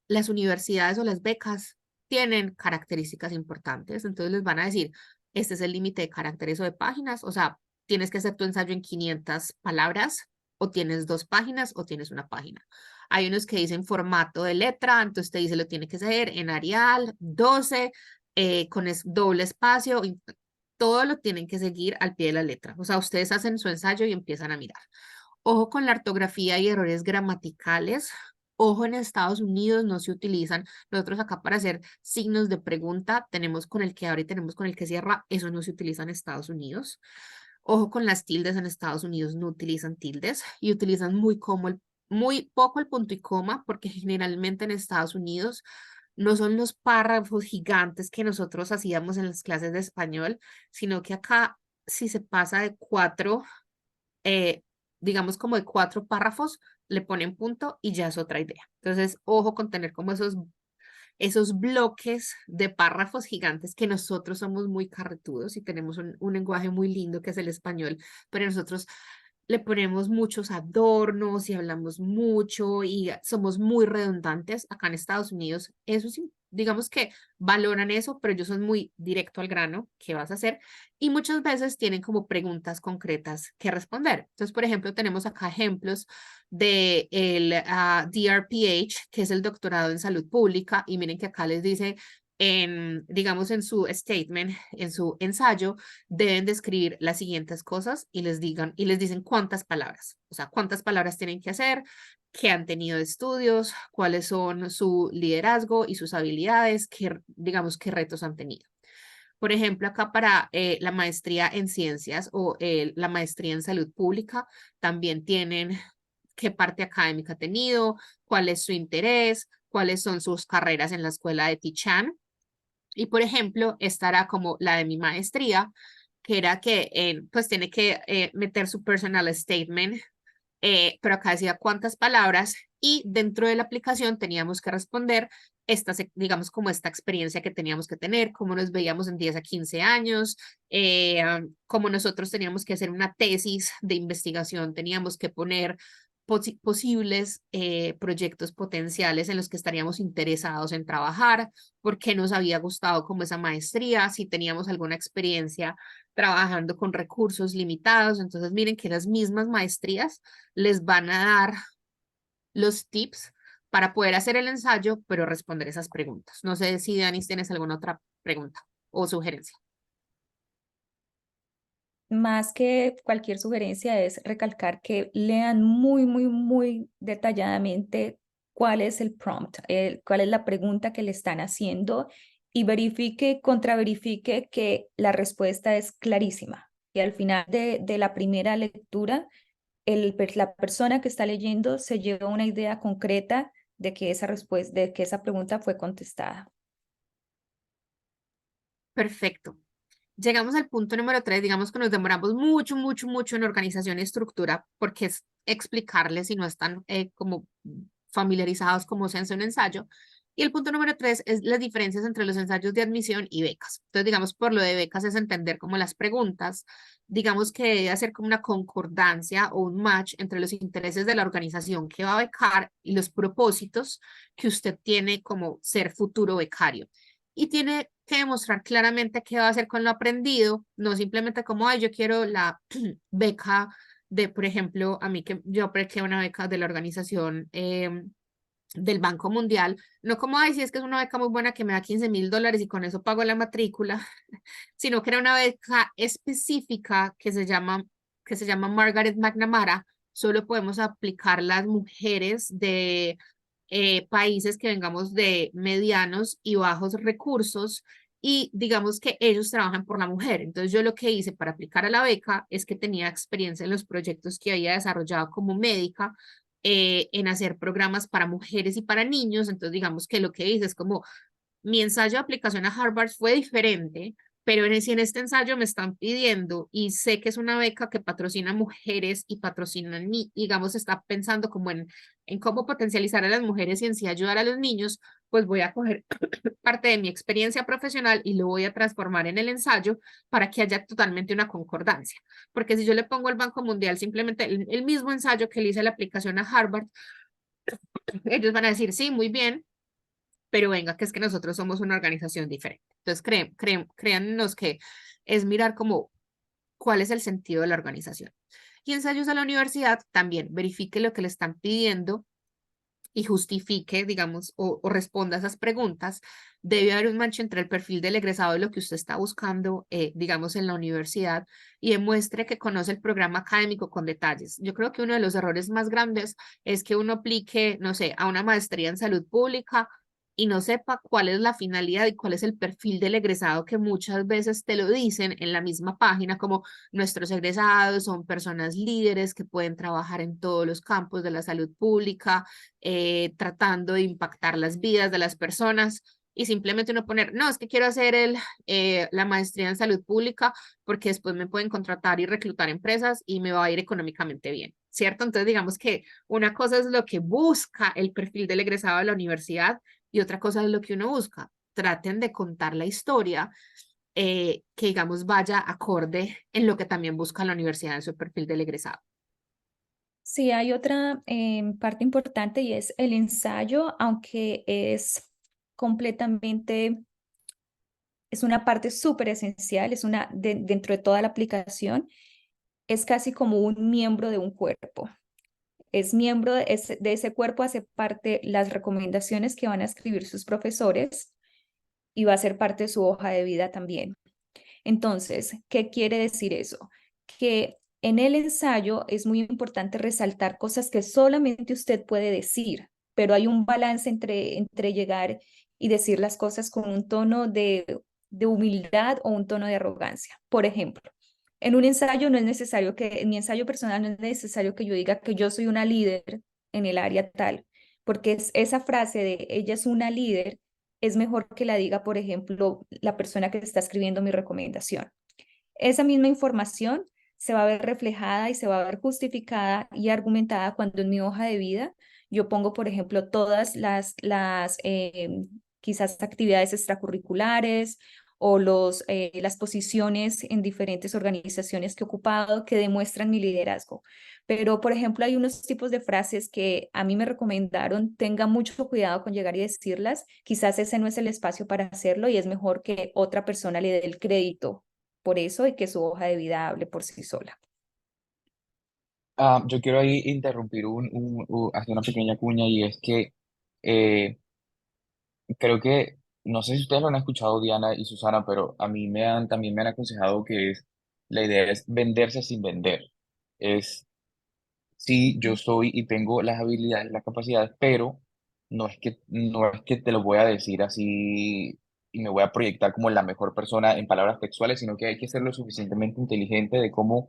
las universidades o las becas tienen características importantes, entonces les van a decir, este es el límite de caracteres o de páginas, o sea, tienes que hacer tu ensayo en 500 palabras, o tienes 2 páginas, o tienes una página. Hay unos que dicen formato de letra, entonces te dice lo tiene que hacer en Arial, 12, con doble espacio, y todo lo tienen que seguir al pie de la letra. O sea, ustedes hacen su ensayo y empiezan a mirar. Ojo con la ortografía y errores gramaticales. Ojo, en Estados Unidos no se utilizan. Nosotros acá para hacer signos de pregunta tenemos con el que abre y tenemos con el que cierra. Eso no se utiliza en Estados Unidos. Ojo con las tildes. En Estados Unidos no utilizan tildes y utilizan muy poco el punto y coma, porque generalmente en Estados Unidos no son los párrafos gigantes que nosotros hacíamos en las clases de español, sino que acá si se pasa de 4 digamos como de 4 párrafos, le ponen punto y ya es otra idea. Entonces, ojo con tener como esos bloques de párrafos gigantes, que nosotros somos muy carretudos y tenemos un lenguaje muy lindo que es el español, pero nosotros le ponemos muchos adornos y hablamos mucho y somos muy redundantes. Acá en Estados Unidos, eso sí, digamos que valoran eso, pero ellos son muy directo al grano, ¿qué vas a hacer? Y muchas veces tienen como preguntas concretas que responder. Entonces, por ejemplo, tenemos acá ejemplos de el DRPH, que es el doctorado en salud pública, y miren que acá les dice digamos, en su statement, en su ensayo, deben describir las siguientes cosas y les dicen cuántas palabras, o sea, cuántas palabras tienen que hacer, qué han tenido de estudios, cuáles son su liderazgo y sus habilidades, digamos, qué retos han tenido. Por ejemplo, acá para la maestría en ciencias o la maestría en salud pública, también tienen qué parte académica ha tenido, cuál es su interés, cuáles son sus carreras en la escuela de Tichan. Y por ejemplo, estará como la de mi maestría, que era que pues tiene que meter su personal statement, pero acá decía cuántas palabras y dentro de la aplicación teníamos que responder digamos, como esta experiencia que teníamos que tener, cómo nos veíamos en 10 a 15 años, cómo nosotros teníamos que hacer una tesis de investigación, teníamos que poner posibles proyectos potenciales en los que estaríamos interesados en trabajar, por qué nos había gustado como esa maestría, si teníamos alguna experiencia trabajando con recursos limitados. Entonces, miren que las mismas maestrías les van a dar los tips para poder hacer el ensayo, pero responder esas preguntas. No sé si, Danis, tienes alguna otra pregunta o sugerencia. Más que cualquier sugerencia es recalcar que lean muy, muy, muy detalladamente cuál es el prompt, cuál es la pregunta que le están haciendo y verifique, contraverifique que la respuesta es clarísima. Y al final de la primera lectura, la persona que está leyendo se lleva una idea concreta de que esa respuesta, de que esa pregunta fue contestada. Perfecto. Llegamos al punto número 3, digamos que nos demoramos mucho, mucho, mucho en organización y estructura, porque es explicarles si no están como familiarizados cómo se hace un ensayo. Y el punto número 3 es las diferencias entre los ensayos de admisión y becas. Entonces, digamos, por lo de becas es entender como las preguntas, digamos que debe hacer como una concordancia o un match entre los intereses de la organización que va a becar y los propósitos que usted tiene como ser futuro becario. Y tiene que demostrar claramente qué va a hacer con lo aprendido, no simplemente como, ay, yo quiero la beca de, por ejemplo, a mí que yo apliqué una beca de la organización del Banco Mundial, no como, ay, si es que es una beca muy buena que me da $15,000 y con eso pago la matrícula, sino que era una beca específica que se llama Margaret McNamara. Solo podemos aplicar las mujeres de países que vengamos de medianos y bajos recursos y digamos que ellos trabajan por la mujer. Entonces yo lo que hice para aplicar a la beca es que tenía experiencia en los proyectos que había desarrollado como médica, en hacer programas para mujeres y para niños. Entonces digamos que lo que hice es como mi ensayo de aplicación a Harvard fue diferente, pero si en este ensayo me están pidiendo y sé que es una beca que patrocina mujeres y patrocina, digamos, está pensando como en cómo potencializar a las mujeres y en sí ayudar a los niños, pues voy a coger parte de mi experiencia profesional y lo voy a transformar en el ensayo para que haya totalmente una concordancia. Porque si yo le pongo al Banco Mundial simplemente el mismo ensayo que le hice la aplicación a Harvard, ellos van a decir, sí, muy bien, pero venga, que es que nosotros somos una organización diferente. Entonces, créannos que es mirar como cuál es el sentido de la organización. Y ensayos a la universidad también verifique lo que le están pidiendo y justifique, digamos, o responda a esas preguntas. Debe haber un match entre el perfil del egresado y lo que usted está buscando, digamos, en la universidad y demuestre que conoce el programa académico con detalles. Yo creo que uno de los errores más grandes es que uno aplique, no sé, a una maestría en salud pública y no sepa cuál es la finalidad y cuál es el perfil del egresado, que muchas veces te lo dicen en la misma página, como nuestros egresados son personas líderes que pueden trabajar en todos los campos de la salud pública, tratando de impactar las vidas de las personas. Y simplemente uno poner, no, es que quiero hacer la maestría en salud pública porque después me pueden contratar y reclutar empresas y me va a ir económicamente bien, ¿cierto? Entonces digamos que una cosa es lo que busca el perfil del egresado de la universidad y otra cosa es lo que uno busca. Traten de contar la historia que, digamos, vaya acorde en lo que también busca la universidad en su perfil del egresado. Sí, hay otra parte importante y es el ensayo, aunque es completamente, es una parte súper esencial, es dentro de toda la aplicación, es casi como un miembro de un cuerpo. Es miembro de ese cuerpo, hace parte las recomendaciones que van a escribir sus profesores y va a ser parte de su hoja de vida también. Entonces, ¿qué quiere decir eso? Que en el ensayo es muy importante resaltar cosas que solamente usted puede decir, pero hay un balance entre llegar y decir las cosas con un tono de humildad o un tono de arrogancia. Por ejemplo, en un ensayo no es necesario que, en mi ensayo personal no es necesario que yo diga que yo soy una líder en el área tal, porque esa frase de ella es una líder es mejor que la diga, por ejemplo, la persona que está escribiendo mi recomendación. Esa misma información se va a ver reflejada y se va a ver justificada y argumentada cuando en mi hoja de vida yo pongo, por ejemplo, todas las quizás actividades extracurriculares o las posiciones en diferentes organizaciones que he ocupado que demuestran mi liderazgo. Pero, por ejemplo, hay unos tipos de frases que a mí me recomendaron, tenga mucho cuidado con llegar y decirlas. Quizás ese no es el espacio para hacerlo y es mejor que otra persona le dé el crédito por eso y que su hoja de vida hable por sí sola. Yo quiero ahí interrumpir hacer una pequeña cuña y es que eh, creo que, no sé si ustedes lo han escuchado, Diana y Susana, pero a mí también me han aconsejado que la idea es venderse sin vender. Es, sí, yo soy y tengo las habilidades, las capacidades, pero no es que te lo voy a decir así y me voy a proyectar como la mejor persona en palabras textuales, sino que hay que ser lo suficientemente inteligente de cómo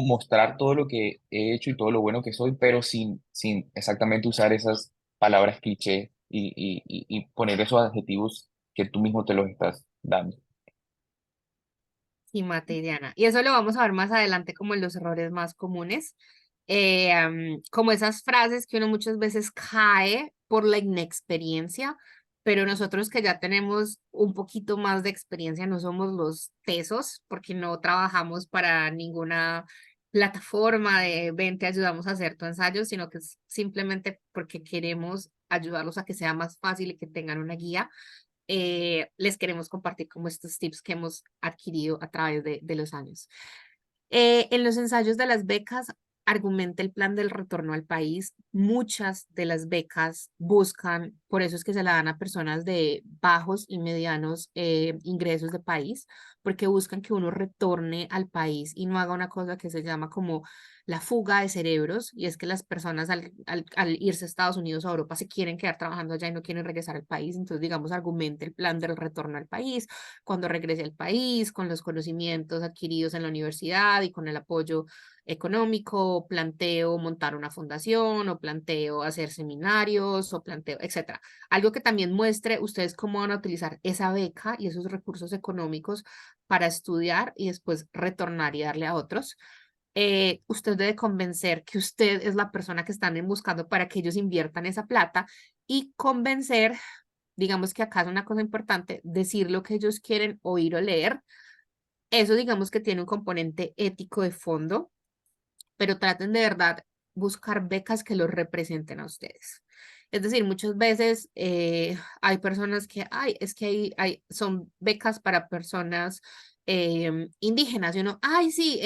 mostrar todo lo que he hecho y todo lo bueno que soy, pero sin exactamente usar esas palabras cliché y poner esos adjetivos que tú mismo te los estás dando. Sí, Mate y Diana. Y eso lo vamos a ver más adelante como en los errores más comunes, como esas frases que uno muchas veces cae por la inexperiencia, pero nosotros que ya tenemos un poquito más de experiencia no somos los tesos porque no trabajamos para ninguna plataforma de ven, te ayudamos a hacer tu ensayo, sino que es simplemente porque queremos ayudarlos a que sea más fácil y que tengan una guía. Les queremos compartir como estos tips que hemos adquirido a través de los años. En los ensayos de las becas, argumenta el plan del retorno al país. Muchas de las becas buscan, por eso es que se la dan a personas de bajos y medianos ingresos de país, porque buscan que uno retorne al país y no haga una cosa que se llama como la fuga de cerebros, y es que las personas al irse a Estados Unidos o a Europa se quieren quedar trabajando allá y no quieren regresar al país. Entonces, digamos, argumente el plan del retorno al país cuando regrese al país, con los conocimientos adquiridos en la universidad y con el apoyo económico, planteo montar una fundación o planteo hacer seminarios o planteo, etcétera. Algo que también muestre ustedes cómo van a utilizar esa beca y esos recursos económicos para estudiar y después retornar y darle a otros. Usted debe convencer que usted es la persona que están buscando para que ellos inviertan esa plata y convencer, digamos que acá es una cosa importante, decir lo que ellos quieren oír o leer. Eso digamos que tiene un componente ético de fondo, pero traten de verdad buscar becas que los representen a ustedes. Es decir, muchas veces hay personas que, ay, es que son becas para personas indígenas y uno, ay, sí,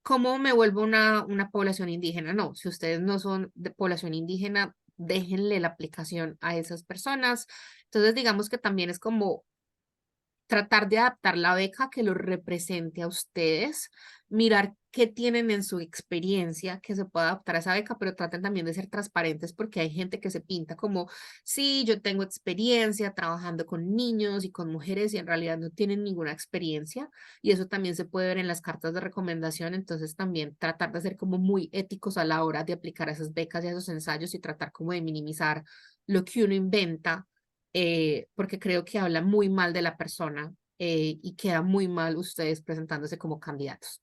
¿cómo me vuelvo una población indígena? No, si ustedes no son de población indígena, déjenle la aplicación a esas personas. Entonces, digamos que también es como tratar de adaptar la beca que los represente a ustedes, mirar qué tienen en su experiencia que se pueda adaptar a esa beca, pero traten también de ser transparentes porque hay gente que se pinta como, sí, yo tengo experiencia trabajando con niños y con mujeres y en realidad no tienen ninguna experiencia, y eso también se puede ver en las cartas de recomendación. Entonces también tratar de ser como muy éticos a la hora de aplicar esas becas y esos ensayos y tratar como de minimizar lo que uno inventa, porque creo que habla muy mal de la persona, y queda muy mal ustedes presentándose como candidatos.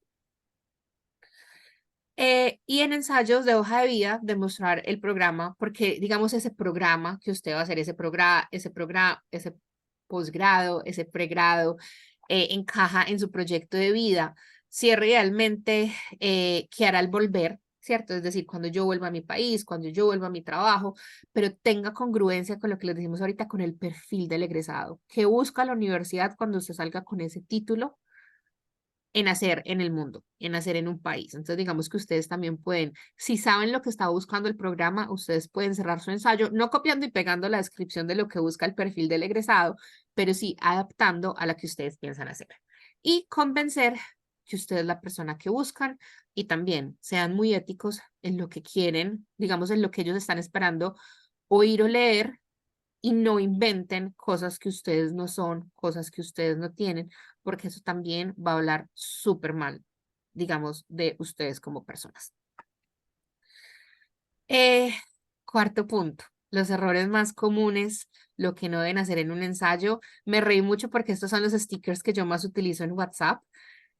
Y en ensayos de hoja de vida, demostrar el programa, porque digamos ese programa que usted va a hacer, ese posgrado, ese pregrado, encaja en su proyecto de vida, si realmente qué hará al volver, ¿cierto? Es decir, cuando yo vuelva a mi país, cuando yo vuelva a mi trabajo, pero tenga congruencia con lo que les decimos ahorita, con el perfil del egresado. ¿Qué busca la universidad cuando usted salga con ese título? en hacer en el mundo, en hacer en un país. Entonces, digamos que ustedes también pueden, si saben lo que está buscando el programa, ustedes pueden cerrar su ensayo, no copiando y pegando la descripción de lo que busca el perfil del egresado, pero sí adaptando a la que ustedes piensan hacer. Y convencer que usted es la persona que buscan y también sean muy éticos en lo que quieren, digamos, en lo que ellos están esperando oír o leer y no inventen cosas que ustedes no son, cosas que ustedes no tienen, porque eso también va a hablar súper mal, digamos, de ustedes como personas. Eh, Cuarto punto, los errores más comunes, lo que no deben hacer en un ensayo. Me reí mucho porque estos son los stickers que yo más utilizo en WhatsApp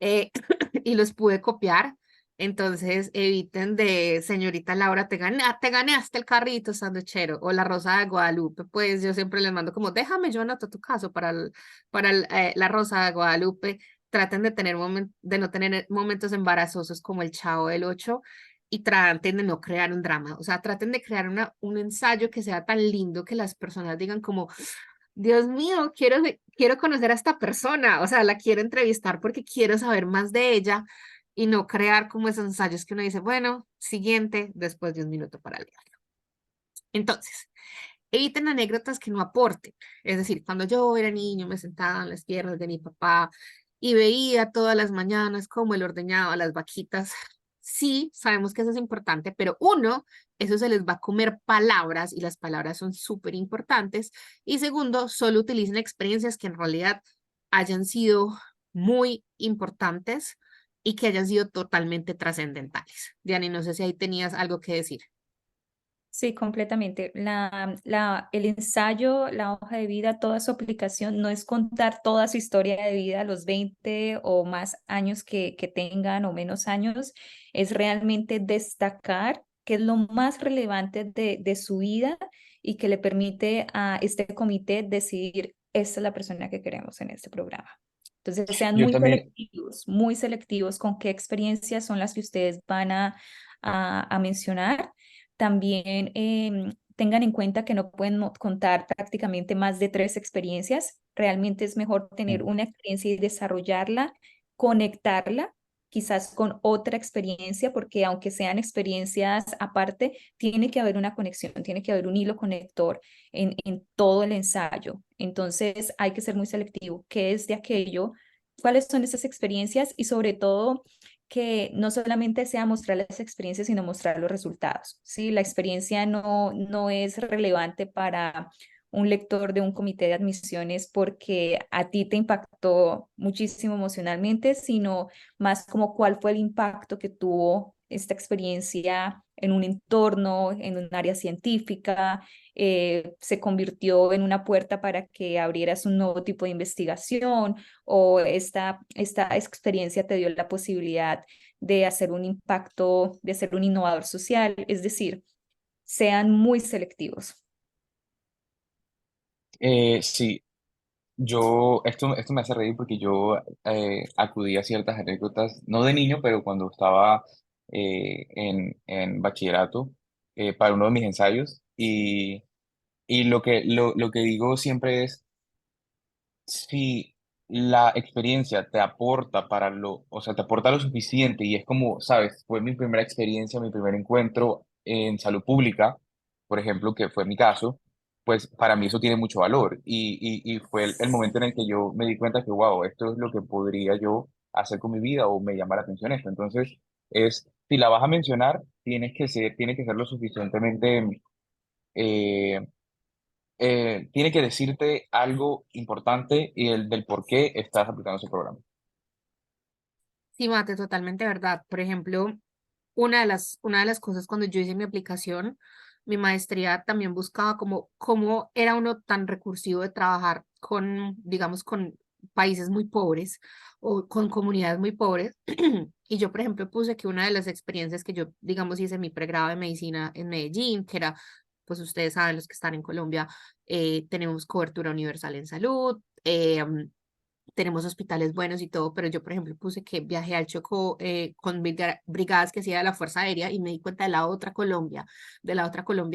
y los pude copiar. Entonces eviten de, señorita Laura, te ganaste el carrito sanduchero o la Rosa de Guadalupe. Pues yo siempre les mando como, déjame, yo anoto tu caso para la Rosa de Guadalupe. Traten de tener de no tener momentos embarazosos como el Chavo del 8 y traten de no crear un drama. O sea, traten de crear un ensayo que sea tan lindo que las personas digan como, Dios mío, quiero conocer a esta persona, o sea, la quiero entrevistar porque quiero saber más de ella y no crear como esos ensayos que uno dice, bueno, siguiente, después de un minuto para leer. Entonces, eviten anécdotas que no aporten. Es decir, cuando yo era niño me sentaba en las piernas de mi papá y veía todas las mañanas cómo él ordeñaba a las vaquitas. Sí, sabemos que eso es importante, pero uno, eso se les va a comer palabras y las palabras son súper importantes. Y segundo, solo utilicen experiencias que en realidad hayan sido muy importantes y que hayan sido totalmente trascendentales. Diani, no sé si ahí tenías algo que decir. Sí, completamente. El ensayo, la hoja de vida, toda su aplicación no es contar toda su historia de vida, los 20 o más años que tengan o menos años, es realmente destacar qué es lo más relevante de su vida y que le permite a este comité decidir, esta es la persona que queremos en este programa. Entonces, sean Yo también, muy selectivos con qué experiencias son las que ustedes van a mencionar. También tengan en cuenta que no pueden contar prácticamente más de 3 experiencias. Realmente es mejor tener una experiencia y desarrollarla, conectarla quizás con otra experiencia, porque aunque sean experiencias aparte, tiene que haber una conexión, tiene que haber un hilo conector en todo el ensayo. Entonces hay que ser muy selectivo. ¿Qué es de aquello? ¿Cuáles son esas experiencias? Y sobre todo, que no solamente sea mostrar las experiencias, sino mostrar los resultados, ¿sí? La experiencia no es relevante para un lector de un comité de admisiones porque a ti te impactó muchísimo emocionalmente, sino más como cuál fue el impacto que tuvo esta experiencia en un entorno, en un área científica, se convirtió en una puerta para que abrieras un nuevo tipo de investigación o esta experiencia te dio la posibilidad de hacer un impacto, de ser un innovador social. Es decir, sean muy selectivos. sí, esto me hace reír porque yo acudí a ciertas anécdotas, no de niño, pero cuando estaba en bachillerato, para uno de mis ensayos, y lo que digo siempre es, si la experiencia te aporta o sea, te aporta lo suficiente y es como, sabes, fue mi primera experiencia, mi primer encuentro en salud pública, por ejemplo, que fue mi caso, pues para mí eso tiene mucho valor y fue el momento en el que yo me di cuenta que, wow, esto es lo que podría yo hacer con mi vida o me llama la atención esto. Entonces, si la vas a mencionar, tiene que ser lo suficientemente eh, tiene que decirte algo importante y del por qué estás aplicando ese programa. Sí, Mate, totalmente verdad. Por ejemplo, una de las cosas cuando yo hice mi aplicación, mi maestría también buscaba como cómo era uno tan recursivo de trabajar con, digamos, con países muy pobres o con comunidades muy pobres. Y yo, por ejemplo, puse que una de las experiencias que yo, digamos, hice mi pregrado de medicina en Medellín, que era, pues ustedes saben, los que están en Colombia, tenemos cobertura universal en salud. Tenemos hospitales buenos y todo, pero yo, por ejemplo, puse que viajé al Chocó con brigadas que hacía de la Fuerza Aérea y me di cuenta de la otra Colombia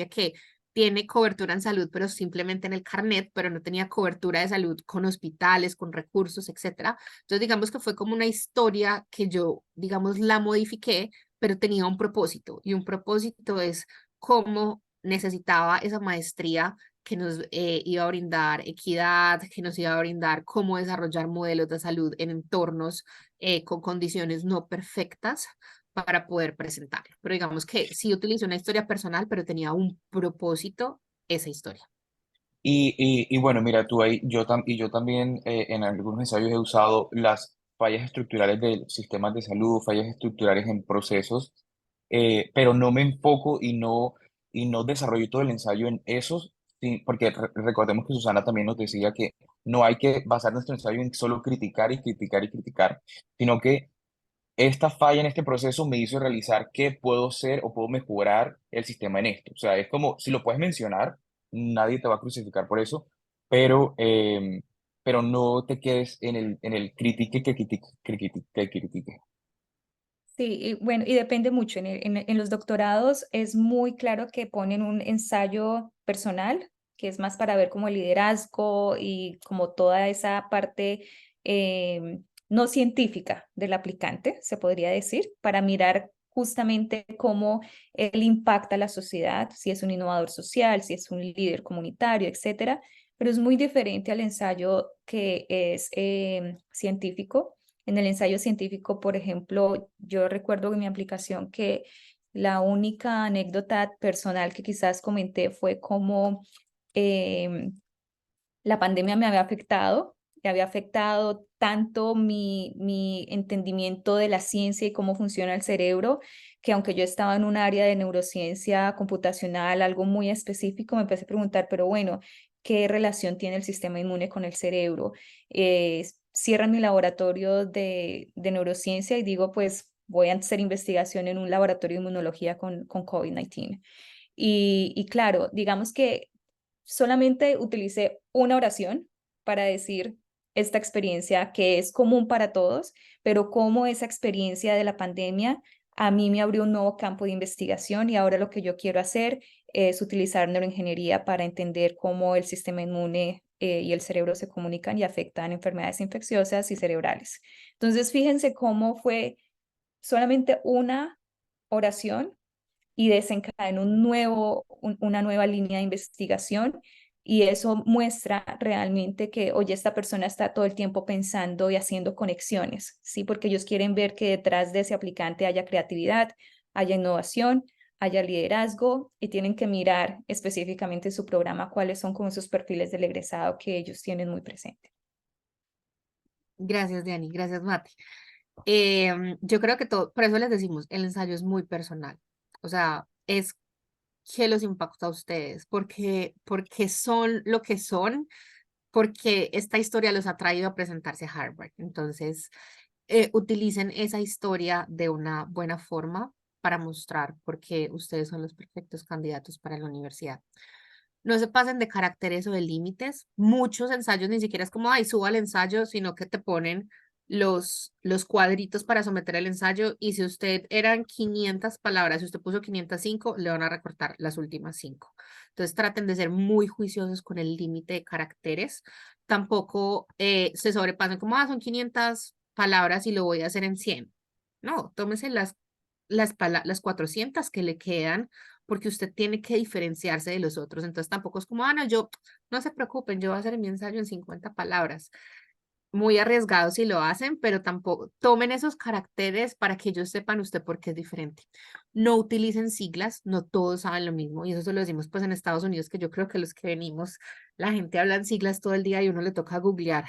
que tiene cobertura en salud, pero simplemente en el carnet, pero no tenía cobertura de salud con hospitales, con recursos, etcétera. Entonces, digamos que fue como una historia que yo, digamos, la modifiqué, pero tenía un propósito, y un propósito es cómo necesitaba esa maestría que nos iba a brindar equidad, que nos iba a brindar cómo desarrollar modelos de salud en entornos con condiciones no perfectas para poder presentarlo. Pero digamos que sí utilicé una historia personal, pero tenía un propósito esa historia. Y bueno, mira, tú ahí, yo también en algunos ensayos he usado las fallas estructurales de sistemas de salud, fallas estructurales en procesos, pero no me enfoco y no desarrollo todo el ensayo en esos, sí, porque recordemos que Susana también nos decía que no hay que basar nuestro ensayo en solo criticar y criticar y criticar, sino que esta falla en este proceso me hizo realizar qué puedo hacer o puedo mejorar el sistema en esto. O sea, es como, si lo puedes mencionar, nadie te va a crucificar por eso, pero no te quedes en el critique que critique, que critique, que critique. Sí, y bueno, y depende mucho. En los doctorados es muy claro que ponen un ensayo personal, que es más para ver como el liderazgo y como toda esa parte no científica del aplicante, se podría decir, para mirar justamente cómo él impacta a la sociedad, si es un innovador social, si es un líder comunitario, etcétera. Pero es muy diferente al ensayo que es científico. En el ensayo científico, por ejemplo, yo recuerdo en mi aplicación que la única anécdota personal que quizás comenté fue cómo eh, la pandemia me había afectado tanto mi entendimiento de la ciencia y cómo funciona el cerebro, que aunque yo estaba en un área de neurociencia computacional, algo muy específico, me empecé a preguntar, pero bueno, ¿qué relación tiene el sistema inmune con el cerebro? Cierran mi laboratorio de neurociencia y digo, pues voy a hacer investigación en un laboratorio de inmunología con COVID-19. Y claro, digamos que solamente utilicé una oración para decir esta experiencia que es común para todos, pero cómo esa experiencia de la pandemia a mí me abrió un nuevo campo de investigación y ahora lo que yo quiero hacer es utilizar neuroingeniería para entender cómo el sistema inmune y el cerebro se comunican y afectan enfermedades infecciosas y cerebrales. Entonces, fíjense cómo fue solamente una oración y desencadenó una nueva línea de investigación. Y eso muestra realmente que, oye, esta persona está todo el tiempo pensando y haciendo conexiones, ¿sí? Porque ellos quieren ver que detrás de ese aplicante haya creatividad, haya innovación, haya liderazgo y tienen que mirar específicamente en su programa cuáles son como esos perfiles del egresado que ellos tienen muy presente. Gracias, Diani. Gracias, Mati. Yo creo que todo, por eso les decimos, el ensayo es muy personal. O sea, es que los impacta a ustedes, porque son lo que son, porque esta historia los ha traído a presentarse a Harvard. Entonces, utilicen esa historia de una buena forma para mostrar por qué ustedes son los perfectos candidatos para la universidad. No se pasen de caracteres o de límites. Muchos ensayos ni siquiera es como, ay, suba el ensayo, sino que te ponen los cuadritos para someter el ensayo y si usted eran 500 palabras, si usted puso 505, le van a recortar las últimas 5. Entonces traten de ser muy juiciosos con el límite de caracteres. Tampoco se sobrepasen como, son 500 palabras y lo voy a hacer en 100. No, tómese las 400 que le quedan porque usted tiene que diferenciarse de los otros. Entonces tampoco es como, no, no se preocupen, yo voy a hacer mi ensayo en 50 palabras. Muy arriesgado si lo hacen, pero tampoco tomen esos caracteres para que ellos sepan usted por qué es diferente. No utilicen siglas, no todos saben lo mismo, y eso se lo decimos pues en Estados Unidos, que yo creo que los que venimos, la gente habla en siglas todo el día y uno le toca googlear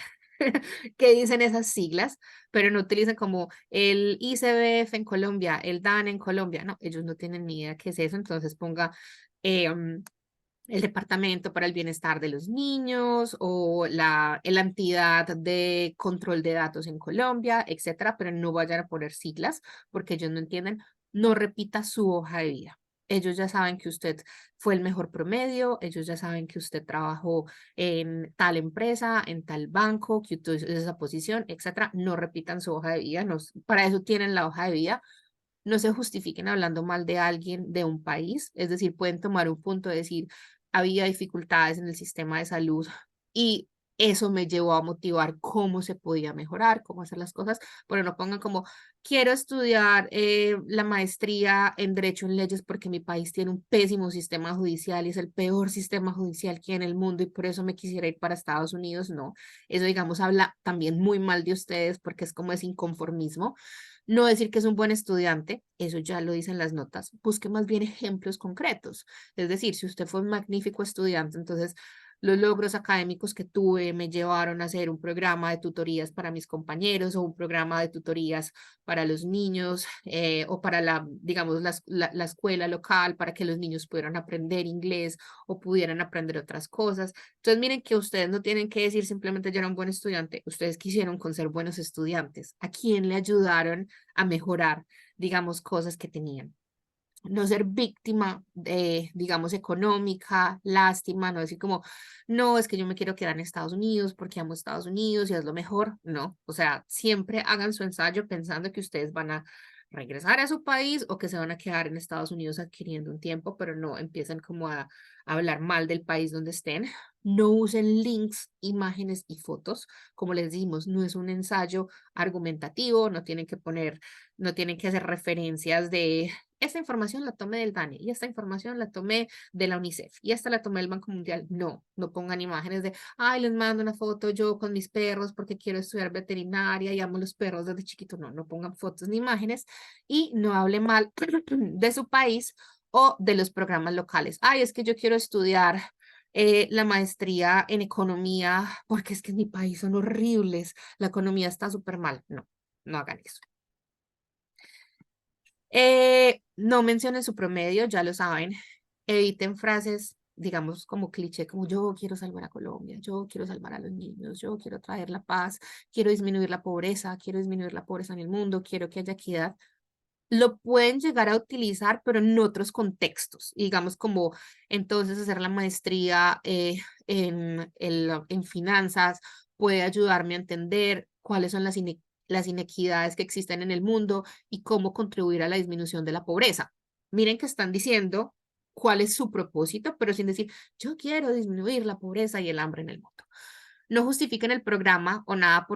qué dicen esas siglas, pero no utilicen como el ICBF en Colombia, el DAN en Colombia, no, ellos no tienen ni idea qué es eso, entonces ponga el Departamento para el Bienestar de los Niños o la entidad de control de datos en Colombia, etcétera, pero no vayan a poner siglas porque ellos no entienden. No repita su hoja de vida. Ellos ya saben que usted fue el mejor promedio, ellos ya saben que usted trabajó en tal empresa, en tal banco, que usted es esa posición, etcétera. No repitan su hoja de vida, para eso tienen la hoja de vida. no se justifiquen hablando mal de alguien de un país, es decir, pueden tomar un punto de decir, había dificultades en el sistema de salud y eso me llevó a motivar cómo se podía mejorar, cómo hacer las cosas, pero no pongan como, quiero estudiar la maestría en Derecho en Leyes porque mi país tiene un pésimo sistema judicial y es el peor sistema judicial que hay en el mundo y por eso me quisiera ir para Estados Unidos. No, eso digamos habla también muy mal de ustedes porque es como ese inconformismo. No decir que es un buen estudiante, eso ya lo dicen las notas. Busque más bien ejemplos concretos. Es decir, si usted fue un magnífico estudiante, entonces los logros académicos que tuve me llevaron a hacer un programa de tutorías para mis compañeros o un programa de tutorías para los niños o para digamos, la escuela local para que los niños pudieran aprender inglés o pudieran aprender otras cosas. Entonces, miren que ustedes no tienen que decir simplemente yo era un buen estudiante, ustedes quisieron con ser buenos estudiantes. ¿A quién le ayudaron a mejorar, digamos, cosas que tenían? No ser víctima, digamos, económica, lástima, no decir como, no, es que yo me quiero quedar en Estados Unidos porque amo Estados Unidos y es lo mejor, no, o sea, siempre hagan su ensayo pensando que ustedes van a regresar a su país o que se van a quedar en Estados Unidos adquiriendo un tiempo, pero no empiecen como a hablar mal del país donde estén. No usen links, imágenes y fotos. Como les dijimos, no es un ensayo argumentativo, no tienen que poner, no tienen que hacer referencias de esta información la tomé del DANE y esta información la tomé de la UNICEF y esta la tomé del Banco Mundial. No, no pongan imágenes de, ay, les mando una foto yo con mis perros porque quiero estudiar veterinaria y amo los perros desde chiquito. No, no pongan fotos ni imágenes y no hable mal de su país o de los programas locales. Ay, es que yo quiero estudiar la maestría en economía porque es que en mi país son horribles, la economía está súper mal. No, no hagan eso. No mencionen su promedio, ya lo saben. Eviten frases, digamos, como cliché, como yo quiero salvar a Colombia, yo quiero salvar a los niños, yo quiero traer la paz, quiero disminuir la pobreza, quiero disminuir la pobreza en el mundo, quiero que haya equidad. Lo pueden llegar a utilizar, pero en otros contextos, digamos, como entonces hacer la maestría en finanzas puede ayudarme a entender cuáles son las inequidades que existen en el mundo y cómo contribuir a la disminución de la pobreza. Miren que están diciendo cuál es su propósito, pero sin decir, yo quiero disminuir la pobreza y el hambre en el mundo. No justifiquen el programa o nada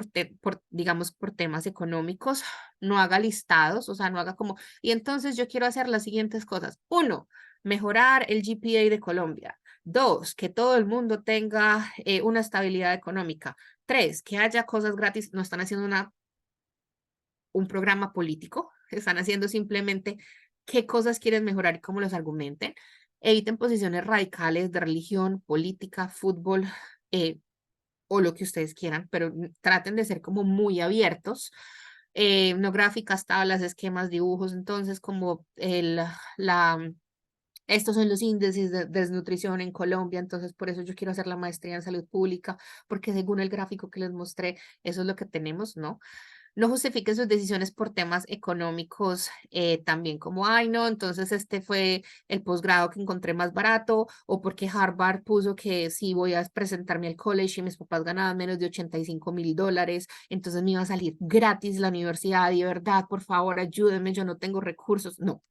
digamos, por temas económicos. No haga listados, o sea, no haga como, y entonces yo quiero hacer las siguientes cosas. 1, mejorar el GPA de Colombia. 2, que todo el mundo tenga una estabilidad económica. 3, que haya cosas gratis. No están haciendo un programa político, están haciendo simplemente qué cosas quieren mejorar y cómo los argumenten. Eviten posiciones radicales de religión, política, fútbol, o lo que ustedes quieran, pero traten de ser como muy abiertos. No gráficas, tablas, esquemas, dibujos, entonces como estos son los índices de desnutrición en Colombia, entonces por eso yo quiero hacer la maestría en salud pública, porque según el gráfico que les mostré, eso es lo que tenemos, ¿no? No justifiquen sus decisiones por temas económicos, también como, ay, no, entonces este fue el posgrado que encontré más barato, o porque Harvard puso que si voy a presentarme al college y mis papás ganaban menos de $85,000, entonces me iba a salir gratis la universidad, y de verdad, por favor, ayúdenme, yo no tengo recursos. No,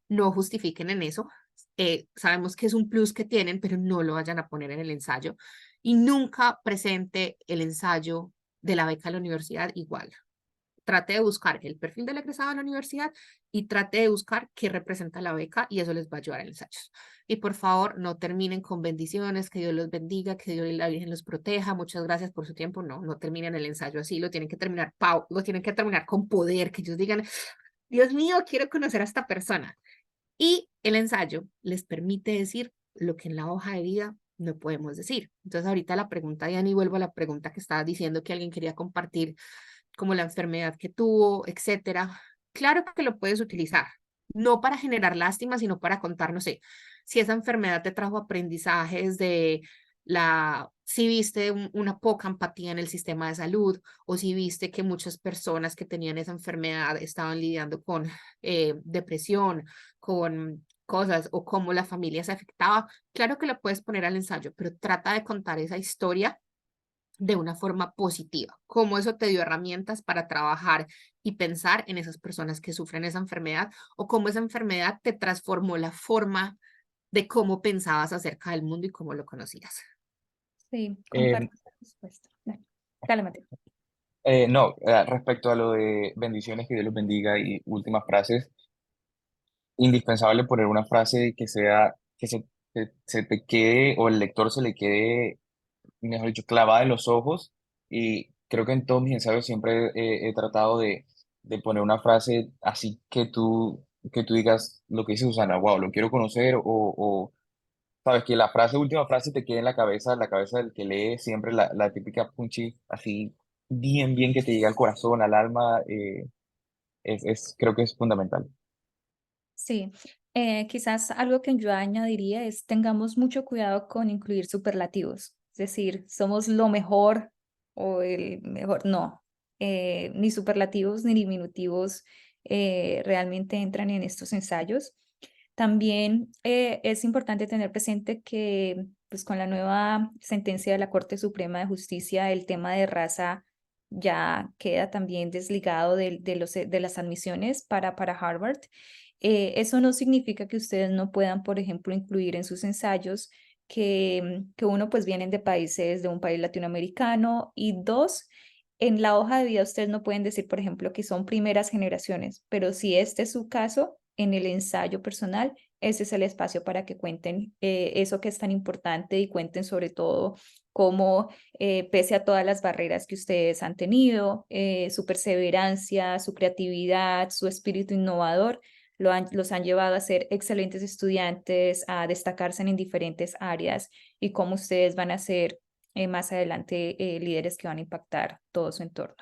no justifiquen en eso. Sabemos que es un plus que tienen, pero no lo vayan a poner en el ensayo. Y nunca presente el ensayo de la beca a la universidad igual. Trate de buscar el perfil del egresado de la universidad y trate de buscar qué representa la beca y eso les va a ayudar en ensayos. Y por favor, no terminen con bendiciones, que Dios los bendiga, que Dios y la Virgen los proteja, muchas gracias por su tiempo. No, no terminen el ensayo así, lo tienen que terminar, lo tienen que terminar con poder, que ellos digan, Dios mío, quiero conocer a esta persona. Y el ensayo les permite decir lo que en la hoja de vida no podemos decir. Entonces ahorita la pregunta, Diana, vuelvo a la pregunta que estaba diciendo que alguien quería compartir como la enfermedad que tuvo, etcétera. Claro que lo puedes utilizar, no para generar lástima, sino para contar, no sé, si esa enfermedad te trajo aprendizajes de si viste una poca empatía en el sistema de salud, o si viste que muchas personas que tenían esa enfermedad estaban lidiando con depresión, con cosas, o cómo la familia se afectaba. Claro que lo puedes poner al ensayo, pero trata de contar esa historia de una forma positiva, cómo eso te dio herramientas para trabajar y pensar en esas personas que sufren esa enfermedad o cómo esa enfermedad te transformó la forma de cómo pensabas acerca del mundo y cómo lo conocías. Sí, Eh, comparto la respuesta. Dale, dale, Mateo. no, respecto a lo de bendiciones, que Dios los bendiga y últimas frases, indispensable poner una frase que sea, se te quede o el lector se le quede, mejor dicho, clavada en los ojos. Y creo que en todos mis ensayos siempre he tratado de poner una frase así que tú digas lo que dice Susana, wow, lo quiero conocer, o sabes, que la frase, última frase te quede en la cabeza del que lee siempre la típica punchy, así bien, bien que te llega al corazón, al alma, creo que es fundamental. Sí, quizás algo que yo añadiría es tengamos mucho cuidado con incluir superlativos, es decir, somos lo mejor o el mejor, no, ni superlativos ni diminutivos realmente entran en estos ensayos. También es importante tener presente que pues, con la nueva sentencia de la Corte Suprema de Justicia, el tema de raza ya queda también desligado de las admisiones para Harvard. Eso no significa que ustedes no puedan, por ejemplo, incluir en sus ensayos que uno pues vienen de países, de un país latinoamericano y dos, en la hoja de vida ustedes no pueden decir, por ejemplo, que son primeras generaciones, pero si este es su caso, en el ensayo personal, ese es el espacio para que cuenten eso que es tan importante y cuenten sobre todo cómo, pese a todas las barreras que ustedes han tenido, su perseverancia, su creatividad, su espíritu innovador, los han llevado a ser excelentes estudiantes, a destacarse en diferentes áreas y cómo ustedes van a ser más adelante líderes que van a impactar todo su entorno.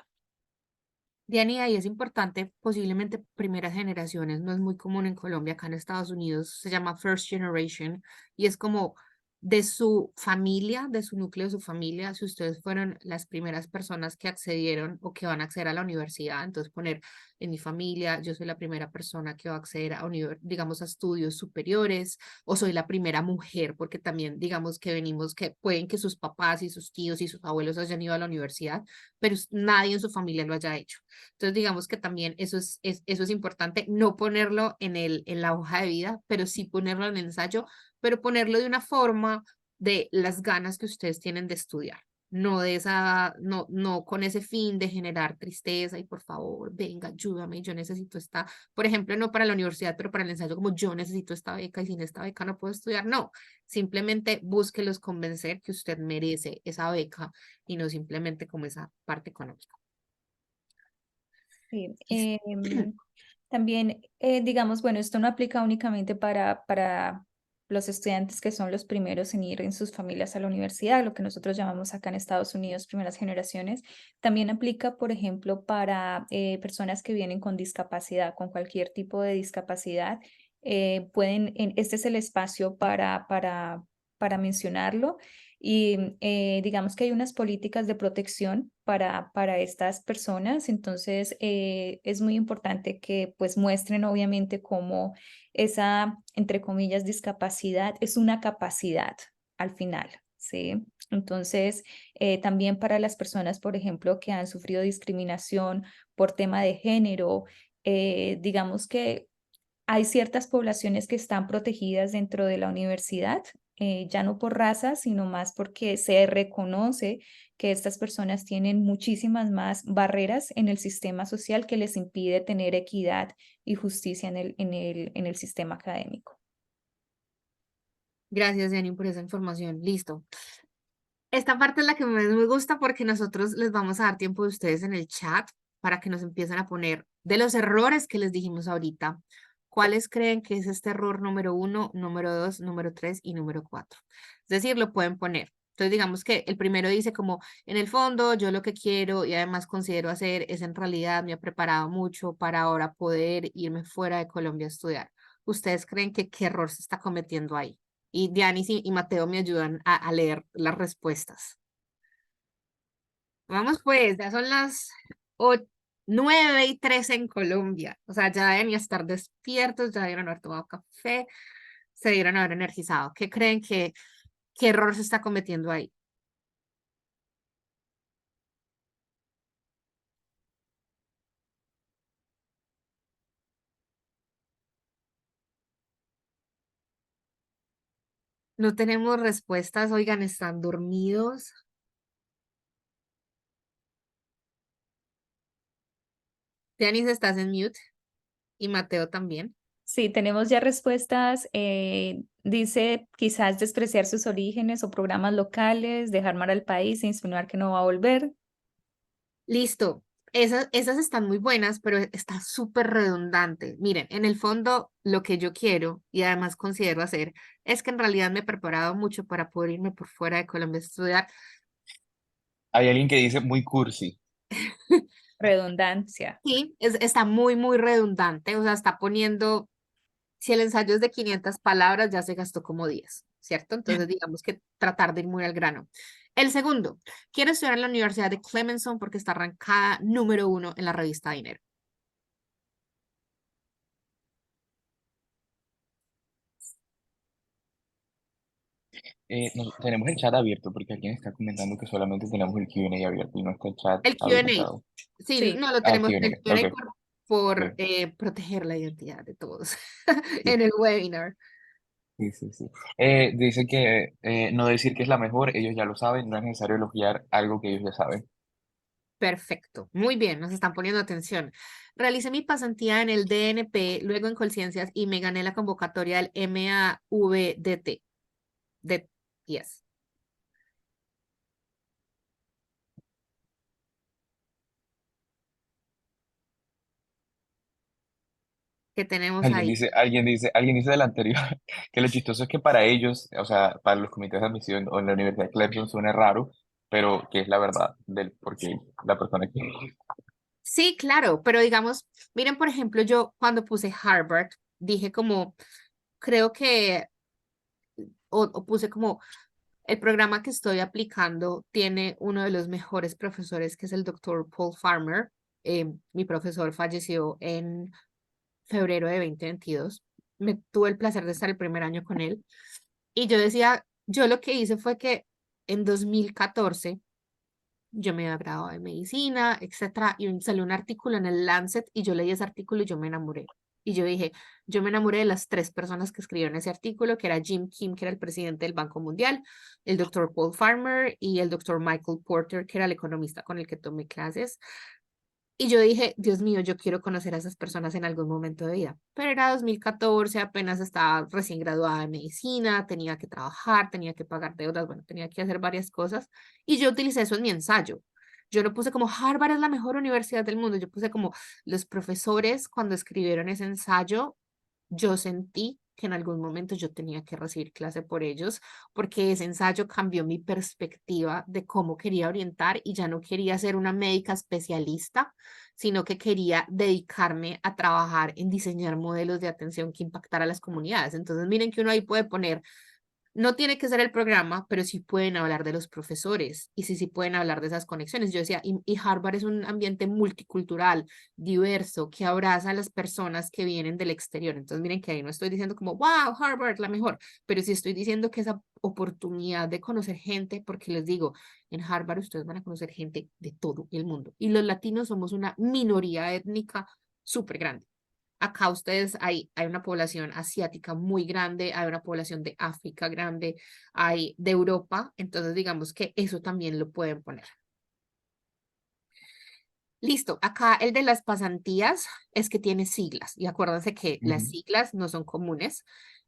Diana, y ahí es importante, posiblemente primeras generaciones, no es muy común en Colombia, acá en Estados Unidos se llama First Generation y es como de su familia, de su núcleo, de su familia, si ustedes fueron las primeras personas que accedieron o que van a acceder a la universidad, entonces poner en mi familia, yo soy la primera persona que va a acceder a, digamos, a estudios superiores o soy la primera mujer, porque también digamos que venimos, que pueden que sus papás y sus tíos y sus abuelos hayan ido a la universidad, pero nadie en su familia lo haya hecho. Entonces, digamos que también eso es importante, no ponerlo en la hoja de vida, pero sí ponerlo en ensayo, pero ponerlo de una forma de las ganas que ustedes tienen de estudiar. No de esa, no con ese fin de generar tristeza y por favor, venga, ayúdame, yo necesito esta, por ejemplo, no para la universidad, pero para el ensayo, como yo necesito esta beca y sin esta beca no puedo estudiar. No, simplemente búsquelos convencer que usted merece esa beca y no simplemente como esa parte económica. Sí, también, digamos, bueno, esto no aplica únicamente para los estudiantes que son los primeros en ir en sus familias a la universidad, lo que nosotros llamamos acá en Estados Unidos primeras generaciones. También aplica, por ejemplo, para personas que vienen con discapacidad, con cualquier tipo de discapacidad. Este es el espacio para mencionarlo. Y digamos que hay unas políticas de protección para estas personas, entonces es muy importante que pues muestren obviamente cómo esa, entre comillas, discapacidad es una capacidad al final, ¿sí? Entonces, también para las personas, por ejemplo, que han sufrido discriminación por tema de género, digamos que hay ciertas poblaciones que están protegidas dentro de la universidad, ya no por raza, sino más porque se reconoce que estas personas tienen muchísimas más barreras en el sistema social que les impide tener equidad y justicia en el sistema académico. Gracias, Jenny, por esa información. Listo. Esta parte es la que más me gusta porque nosotros les vamos a dar tiempo de ustedes en el chat para que nos empiecen a poner de los errores que les dijimos ahorita. ¿Cuáles creen que es este error número 1, número 2, número 3 y número 4? Es decir, lo pueden poner. Entonces, digamos que el primero dice como, en el fondo, yo lo que quiero y además considero hacer es en realidad me ha preparado mucho para ahora poder irme fuera de Colombia a estudiar. ¿Ustedes creen que qué error se está cometiendo ahí? Y Dianis y Mateo me ayudan a leer las respuestas. Vamos pues, ya son las 9:13 en Colombia. O sea, ya deben estar despiertos, ya deben haber tomado café, se debieron haber energizado. ¿Qué creen qué error se está cometiendo ahí? No tenemos respuestas, oigan, están dormidos. Tianis, estás en mute y Mateo también. Sí, tenemos ya respuestas. Dice quizás despreciar sus orígenes o programas locales, dejar mal al país e insinuar que no va a volver. Listo. Esas están muy buenas, pero está súper redundante. Miren, en el fondo, lo que yo quiero y además considero hacer es que en realidad me he preparado mucho para poder irme por fuera de Colombia a estudiar. Hay alguien que dice muy cursi. Redundancia. Sí, está muy, muy redundante. O sea, está poniendo, si el ensayo es de 500 palabras, ya se gastó como 10, ¿cierto? Entonces, digamos que tratar de ir muy al grano. El segundo, quiero estudiar en la Universidad de Clemson porque está arrancada número 1 en la revista Dinero. Tenemos el chat abierto porque alguien está comentando que solamente tenemos el Q&A abierto y no está el chat El Q&A. habilitado. Sí, Sí, no lo Ah, tenemos el Q&A, Q&A ok. por Ok, proteger la identidad de todos sí, en el webinar. sí, sí, sí. Dice que no decir que es la mejor, ellos ya lo saben, no es necesario elogiar algo que ellos ya saben. Perfecto, muy bien, nos están poniendo atención. Realicé mi pasantía en el DNP, luego en Colciencias y me gané la convocatoria del MAVDT. De, yes. ¿Qué tenemos ahí? Alguien dice del anterior, que lo chistoso es que para ellos, o sea, para los comités de admisión o en la Universidad de Clemson suena raro, pero que es la verdad del porque la persona que... Sí, claro, pero digamos, miren, por ejemplo, yo cuando puse Harvard, dije como, creo que, o puse como, el programa que estoy aplicando tiene uno de los mejores profesores, que es el doctor Paul Farmer. Mi profesor falleció en febrero de 2022. Me tuve el placer de estar el primer año con él. Y yo decía, yo lo que hice fue que en 2014 yo me había graduado de medicina, etcétera, y salió un artículo en el Lancet y yo leí ese artículo y yo me enamoré. Y yo dije, yo me enamoré de las 3 personas que escribieron ese artículo, que era Jim Kim, que era el presidente del Banco Mundial, el doctor Paul Farmer y el doctor Michael Porter, que era el economista con el que tomé clases. Y yo dije, Dios mío, yo quiero conocer a esas personas en algún momento de vida. Pero era 2014, apenas estaba recién graduada de medicina, tenía que trabajar, tenía que pagar deudas, bueno, tenía que hacer varias cosas. Y yo utilicé eso en mi ensayo. Yo no puse como Harvard es la mejor universidad del mundo, yo puse como los profesores cuando escribieron ese ensayo, yo sentí que en algún momento yo tenía que recibir clase por ellos, porque ese ensayo cambió mi perspectiva de cómo quería orientar y ya no quería ser una médica especialista, sino que quería dedicarme a trabajar en diseñar modelos de atención que impactara a las comunidades. Entonces, miren que uno ahí puede poner no tiene que ser el programa, pero sí pueden hablar de los profesores y sí pueden hablar de esas conexiones. Yo decía, y Harvard es un ambiente multicultural, diverso, que abraza a las personas que vienen del exterior. Entonces, miren que ahí no estoy diciendo como, wow, Harvard, la mejor, pero sí estoy diciendo que esa oportunidad de conocer gente, porque les digo, en Harvard ustedes van a conocer gente de todo el mundo y los latinos somos una minoría étnica súper grande. Acá ustedes hay una población asiática muy grande, hay una población de África grande, hay de Europa, entonces digamos que eso también lo pueden poner. Listo, acá el de las pasantías es que tiene siglas y acuérdense que las Ujú. siglas no son comunes.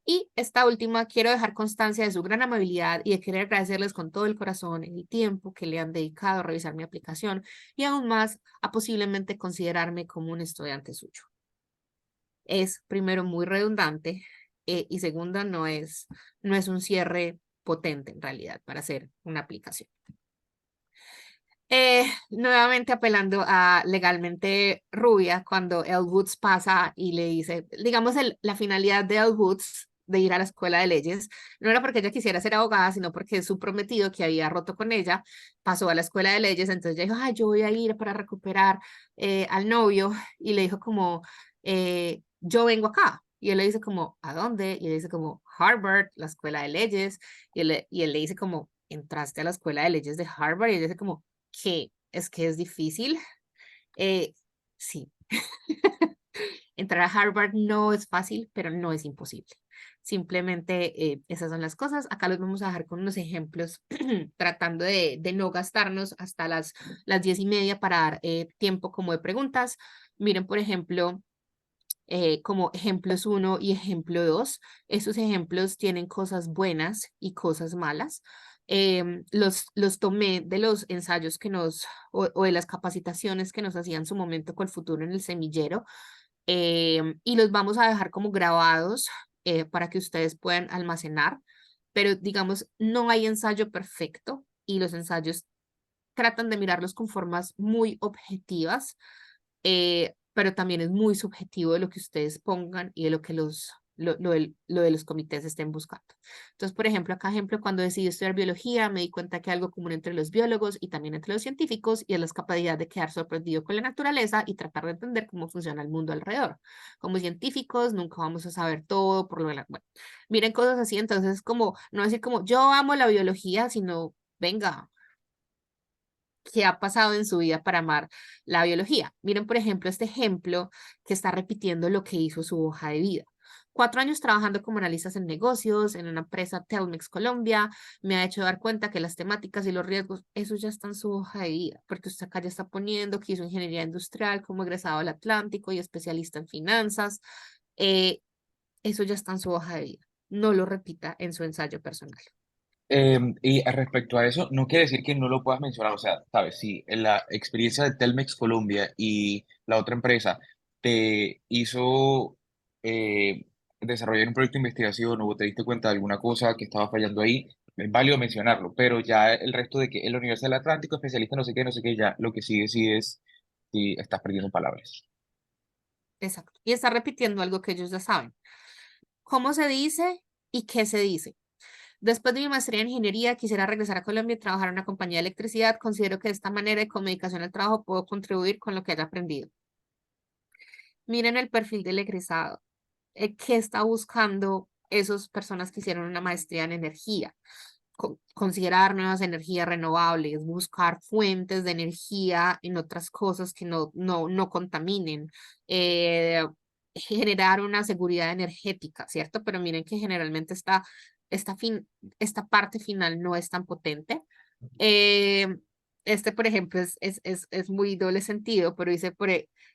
Y esta última, quiero dejar constancia de su gran amabilidad y de querer agradecerles con todo el corazón el tiempo que le han dedicado a revisar mi aplicación y aún más a posiblemente considerarme como un estudiante suyo. Es primero muy redundante y segunda no es un cierre potente en realidad para hacer una aplicación. Nuevamente apelando a legalmente rubia, cuando Elle Woods pasa y le dice, digamos, la finalidad de Elle Woods de ir a la escuela de leyes, no era porque ella quisiera ser abogada, sino porque su prometido que había roto con ella pasó a la escuela de leyes, entonces ella dijo, ay, yo voy a ir para recuperar al novio, y le dijo como, yo vengo acá. Y él le dice como, ¿a dónde? Y él dice como, Harvard, la escuela de leyes. Y él le dice como, ¿entraste a la escuela de leyes de Harvard? Y ella dice como, que es difícil. Sí. Entrar a Harvard no es fácil, pero no es imposible. Simplemente esas son las cosas. Acá los vamos a dejar con unos ejemplos, tratando de no gastarnos hasta las 10:30 para dar tiempo como de preguntas. Miren, por ejemplo, como ejemplos 1 y ejemplo 2. Esos ejemplos tienen cosas buenas y cosas malas. Los tomé de los ensayos o de las capacitaciones que nos hacían en su momento con el futuro en el semillero, y los vamos a dejar como grabados para que ustedes puedan almacenar, pero digamos, no hay ensayo perfecto y los ensayos tratan de mirarlos con formas muy objetivas, pero también es muy subjetivo de lo que ustedes pongan y de lo que lo de los comités estén buscando. Entonces, por ejemplo, cuando decidí estudiar biología, me di cuenta que algo común entre los biólogos y también entre los científicos y es la capacidad de quedar sorprendido con la naturaleza y tratar de entender cómo funciona el mundo alrededor. Como científicos, nunca vamos a saber todo, bueno, miren cosas así, entonces como, no decir como, yo amo la biología, sino, venga, qué ha pasado en su vida para amar la biología. Miren, por ejemplo, este ejemplo que está repitiendo lo que hizo su hoja de vida. 4 años trabajando como analistas en negocios en una empresa Telmex Colombia me ha hecho dar cuenta que las temáticas y los riesgos, eso ya está en su hoja de vida, porque usted acá ya está poniendo que hizo ingeniería industrial como egresado del Atlántico y especialista en finanzas. Eh, Eso ya está en su hoja de vida. No lo repita en su ensayo personal. Y respecto a eso, no quiere decir que no lo puedas mencionar. O sea, sabes, si en la experiencia de Telmex Colombia y la otra empresa te hizo desarrollar un proyecto de investigación o te diste cuenta de alguna cosa que estaba fallando ahí, es válido mencionarlo, pero ya el resto de que en la Universidad del Atlántico, especialista en no sé qué, ya lo que sigue sí es, si estás perdiendo palabras. Exacto. Y está repitiendo algo que ellos ya saben. ¿Cómo se dice y qué se dice? Después de mi maestría en ingeniería, quisiera regresar a Colombia y trabajar en una compañía de electricidad. Considero que de esta manera de comunicación al trabajo puedo contribuir con lo que haya aprendido. Miren el perfil del egresado. ¿Qué está buscando esas personas que hicieron una maestría en energía? Considerar nuevas energías renovables, buscar fuentes de energía en otras cosas que no contaminen, eh, generar una seguridad energética, ¿cierto? Pero miren que generalmente esta, esta parte final no es tan potente. Eh, por ejemplo, es muy doble sentido, pero dice,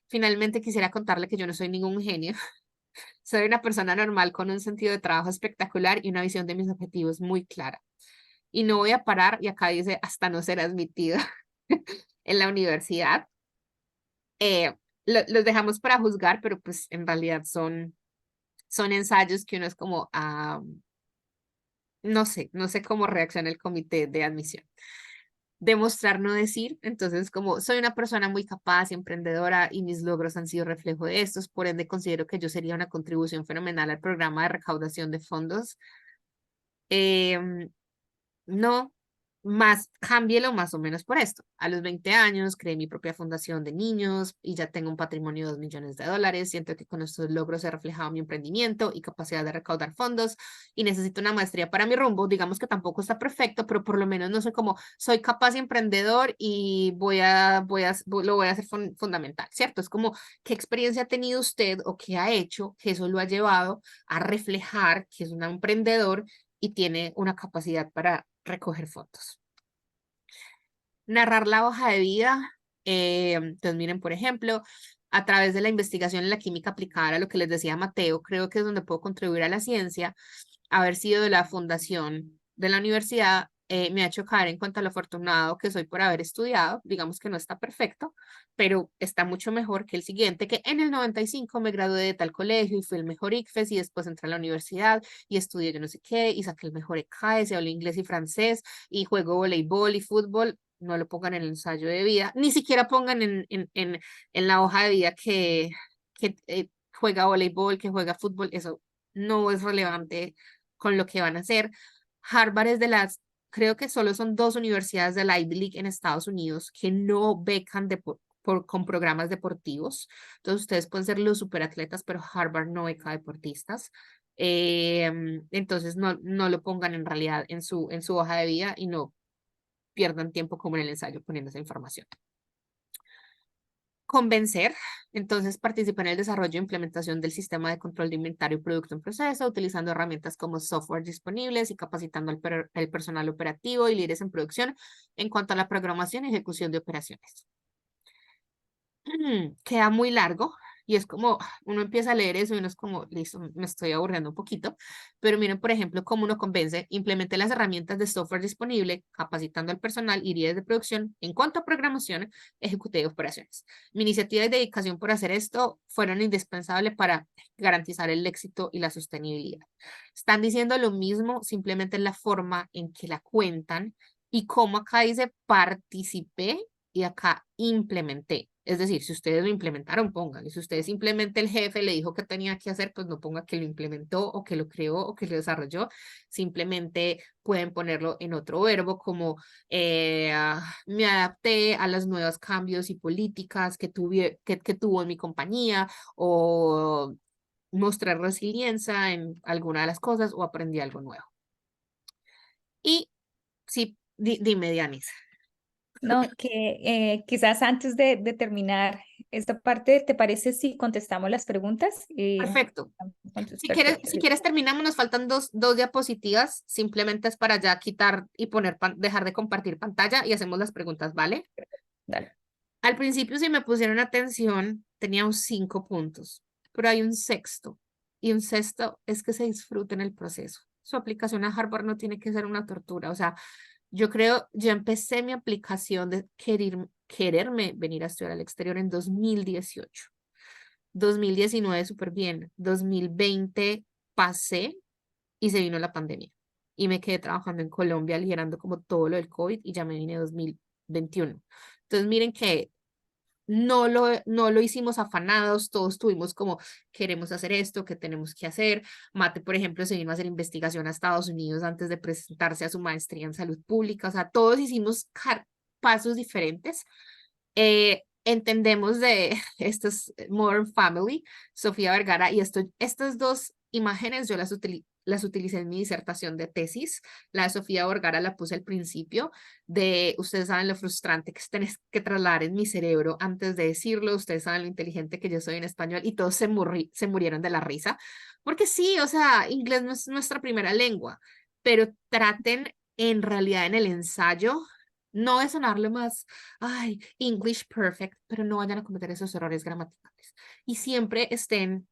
finalmente quisiera contarle que yo no soy ningún genio. Soy una persona normal con un sentido de trabajo espectacular y una visión de mis objetivos muy clara. Y no voy a parar, y acá dice, hasta no ser admitido en la universidad. Eh, los dejamos para juzgar, pero pues en realidad son ensayos que uno es como, no sé cómo reacciona el comité de admisión. Demostrar, no decir, entonces como soy una persona muy capaz y emprendedora y mis logros han sido reflejo de estos, por ende considero que yo sería una contribución fenomenal al programa de recaudación de fondos. Em, No, más, cámbielo más o menos por esto. A los 20 años creé mi propia fundación de niños y ya tengo un patrimonio de $2 millones. Siento que con estos logros he reflejado mi emprendimiento y capacidad de recaudar fondos y necesito una maestría para mi rumbo. Digamos que tampoco está perfecto, pero por lo menos no sé cómo soy capaz y emprendedor y lo voy a hacer fundamental, ¿cierto? Es como qué experiencia ha tenido usted o qué ha hecho que eso lo ha llevado a reflejar que es un emprendedor y tiene una capacidad para recoger fondos. Narrar la hoja de vida. Entonces, miren, por ejemplo, a través de la investigación en la química aplicada a lo que les decía Mateo, creo que es donde puedo contribuir a la ciencia. Haber sido de la fundación de la universidad me ha hecho caer en cuenta lo afortunado que soy por haber estudiado. Digamos que no está perfecto, pero está mucho mejor que el siguiente, que en el 95 me gradué de tal colegio y fui el mejor ICFES y después entré a la universidad y estudié yo no sé qué y saqué el mejor ECAES y hablo inglés y francés y juego voleibol y fútbol. No lo pongan en el ensayo de vida, ni siquiera pongan en la hoja de vida que juega voleibol, que juega fútbol, eso no es relevante con lo que van a hacer. Harvard es de creo que solo son 2 universidades de la Ivy League en Estados Unidos que no becan con programas deportivos. Entonces ustedes pueden ser los superatletas, pero Harvard no beca deportistas. Entonces no lo pongan en realidad en su hoja de vida y no pierdan tiempo como en el ensayo poniendo esa información. convencer. Entonces participé en el desarrollo e implementación del sistema de control de inventario y producto en proceso, utilizando herramientas como software disponibles y capacitando al personal operativo y líderes en producción en cuanto a la programación y ejecución de operaciones. Queda muy largo y es como, uno empieza a leer eso y uno es como, listo, me estoy aburriendo un poquito, pero miren, por ejemplo, cómo uno convence, implementé las herramientas de software disponible, capacitando al personal y líderes de producción en cuanto a programación, ejecutiva y operaciones. Mi iniciativa y dedicación por hacer esto fueron indispensables para garantizar el éxito y la sostenibilidad. Están diciendo lo mismo, simplemente en la forma en que la cuentan y cómo acá dice participé y acá implementé. Es decir, si ustedes lo implementaron, pongan. Y si ustedes simplemente el jefe le dijo que tenía que hacer, pues no ponga que lo implementó o que lo creó o que lo desarrolló. Simplemente pueden ponerlo en otro verbo como me adapté a los nuevos cambios y políticas que tuvo en mi compañía o mostré resiliencia en alguna de las cosas o aprendí algo nuevo. Y sí, dime, Dianis. No, que quizás antes de terminar esta parte, ¿te parece si contestamos las preguntas? Perfecto. Perfecto. Si quieres terminamos, nos faltan dos diapositivas, simplemente es para ya quitar y dejar de compartir pantalla y hacemos las preguntas, ¿vale? Dale. Al principio, si me pusieron atención, teníamos 5 puntos, pero hay un sexto, y un sexto es que se disfruten el proceso. Su aplicación a Harvard no tiene que ser una tortura, o sea, yo empecé mi aplicación de quererme venir a estudiar al exterior en 2018. 2019 súper bien, 2020 pasé y se vino la pandemia y me quedé trabajando en Colombia liderando como todo lo del COVID y ya me vine en 2021. Entonces miren que no lo hicimos afanados, todos tuvimos como, queremos hacer esto, ¿qué tenemos que hacer? Mate, por ejemplo, se vino a hacer investigación a Estados Unidos antes de presentarse a su maestría en salud pública, o sea, todos hicimos pasos diferentes. Entendemos de estos Modern Family, Sofía Vergara, y estas dos imágenes yo las utilicé en mi disertación de tesis. La de Sofía Vergara la puse al principio ustedes saben lo frustrante que es tener que trasladar en mi cerebro antes de decirlo, ustedes saben lo inteligente que yo soy en español y todos se murieron de la risa, porque sí, o sea, inglés no es nuestra primera lengua, pero traten en realidad en el ensayo no de sonarlo más, ay, English perfect, pero no vayan a cometer esos errores gramaticales. Y siempre estén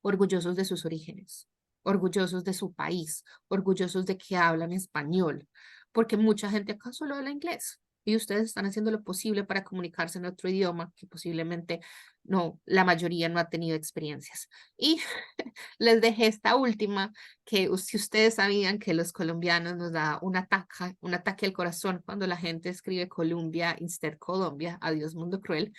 orgullosos de sus orígenes, orgullosos de su país, orgullosos de que hablan español, porque mucha gente acá solo habla inglés y ustedes están haciendo lo posible para comunicarse en otro idioma que posiblemente no, la mayoría no ha tenido experiencias. Y les dejé esta última, que si ustedes sabían que los colombianos nos da un ataque al corazón cuando la gente escribe Colombia instead Colombia, adiós mundo cruel,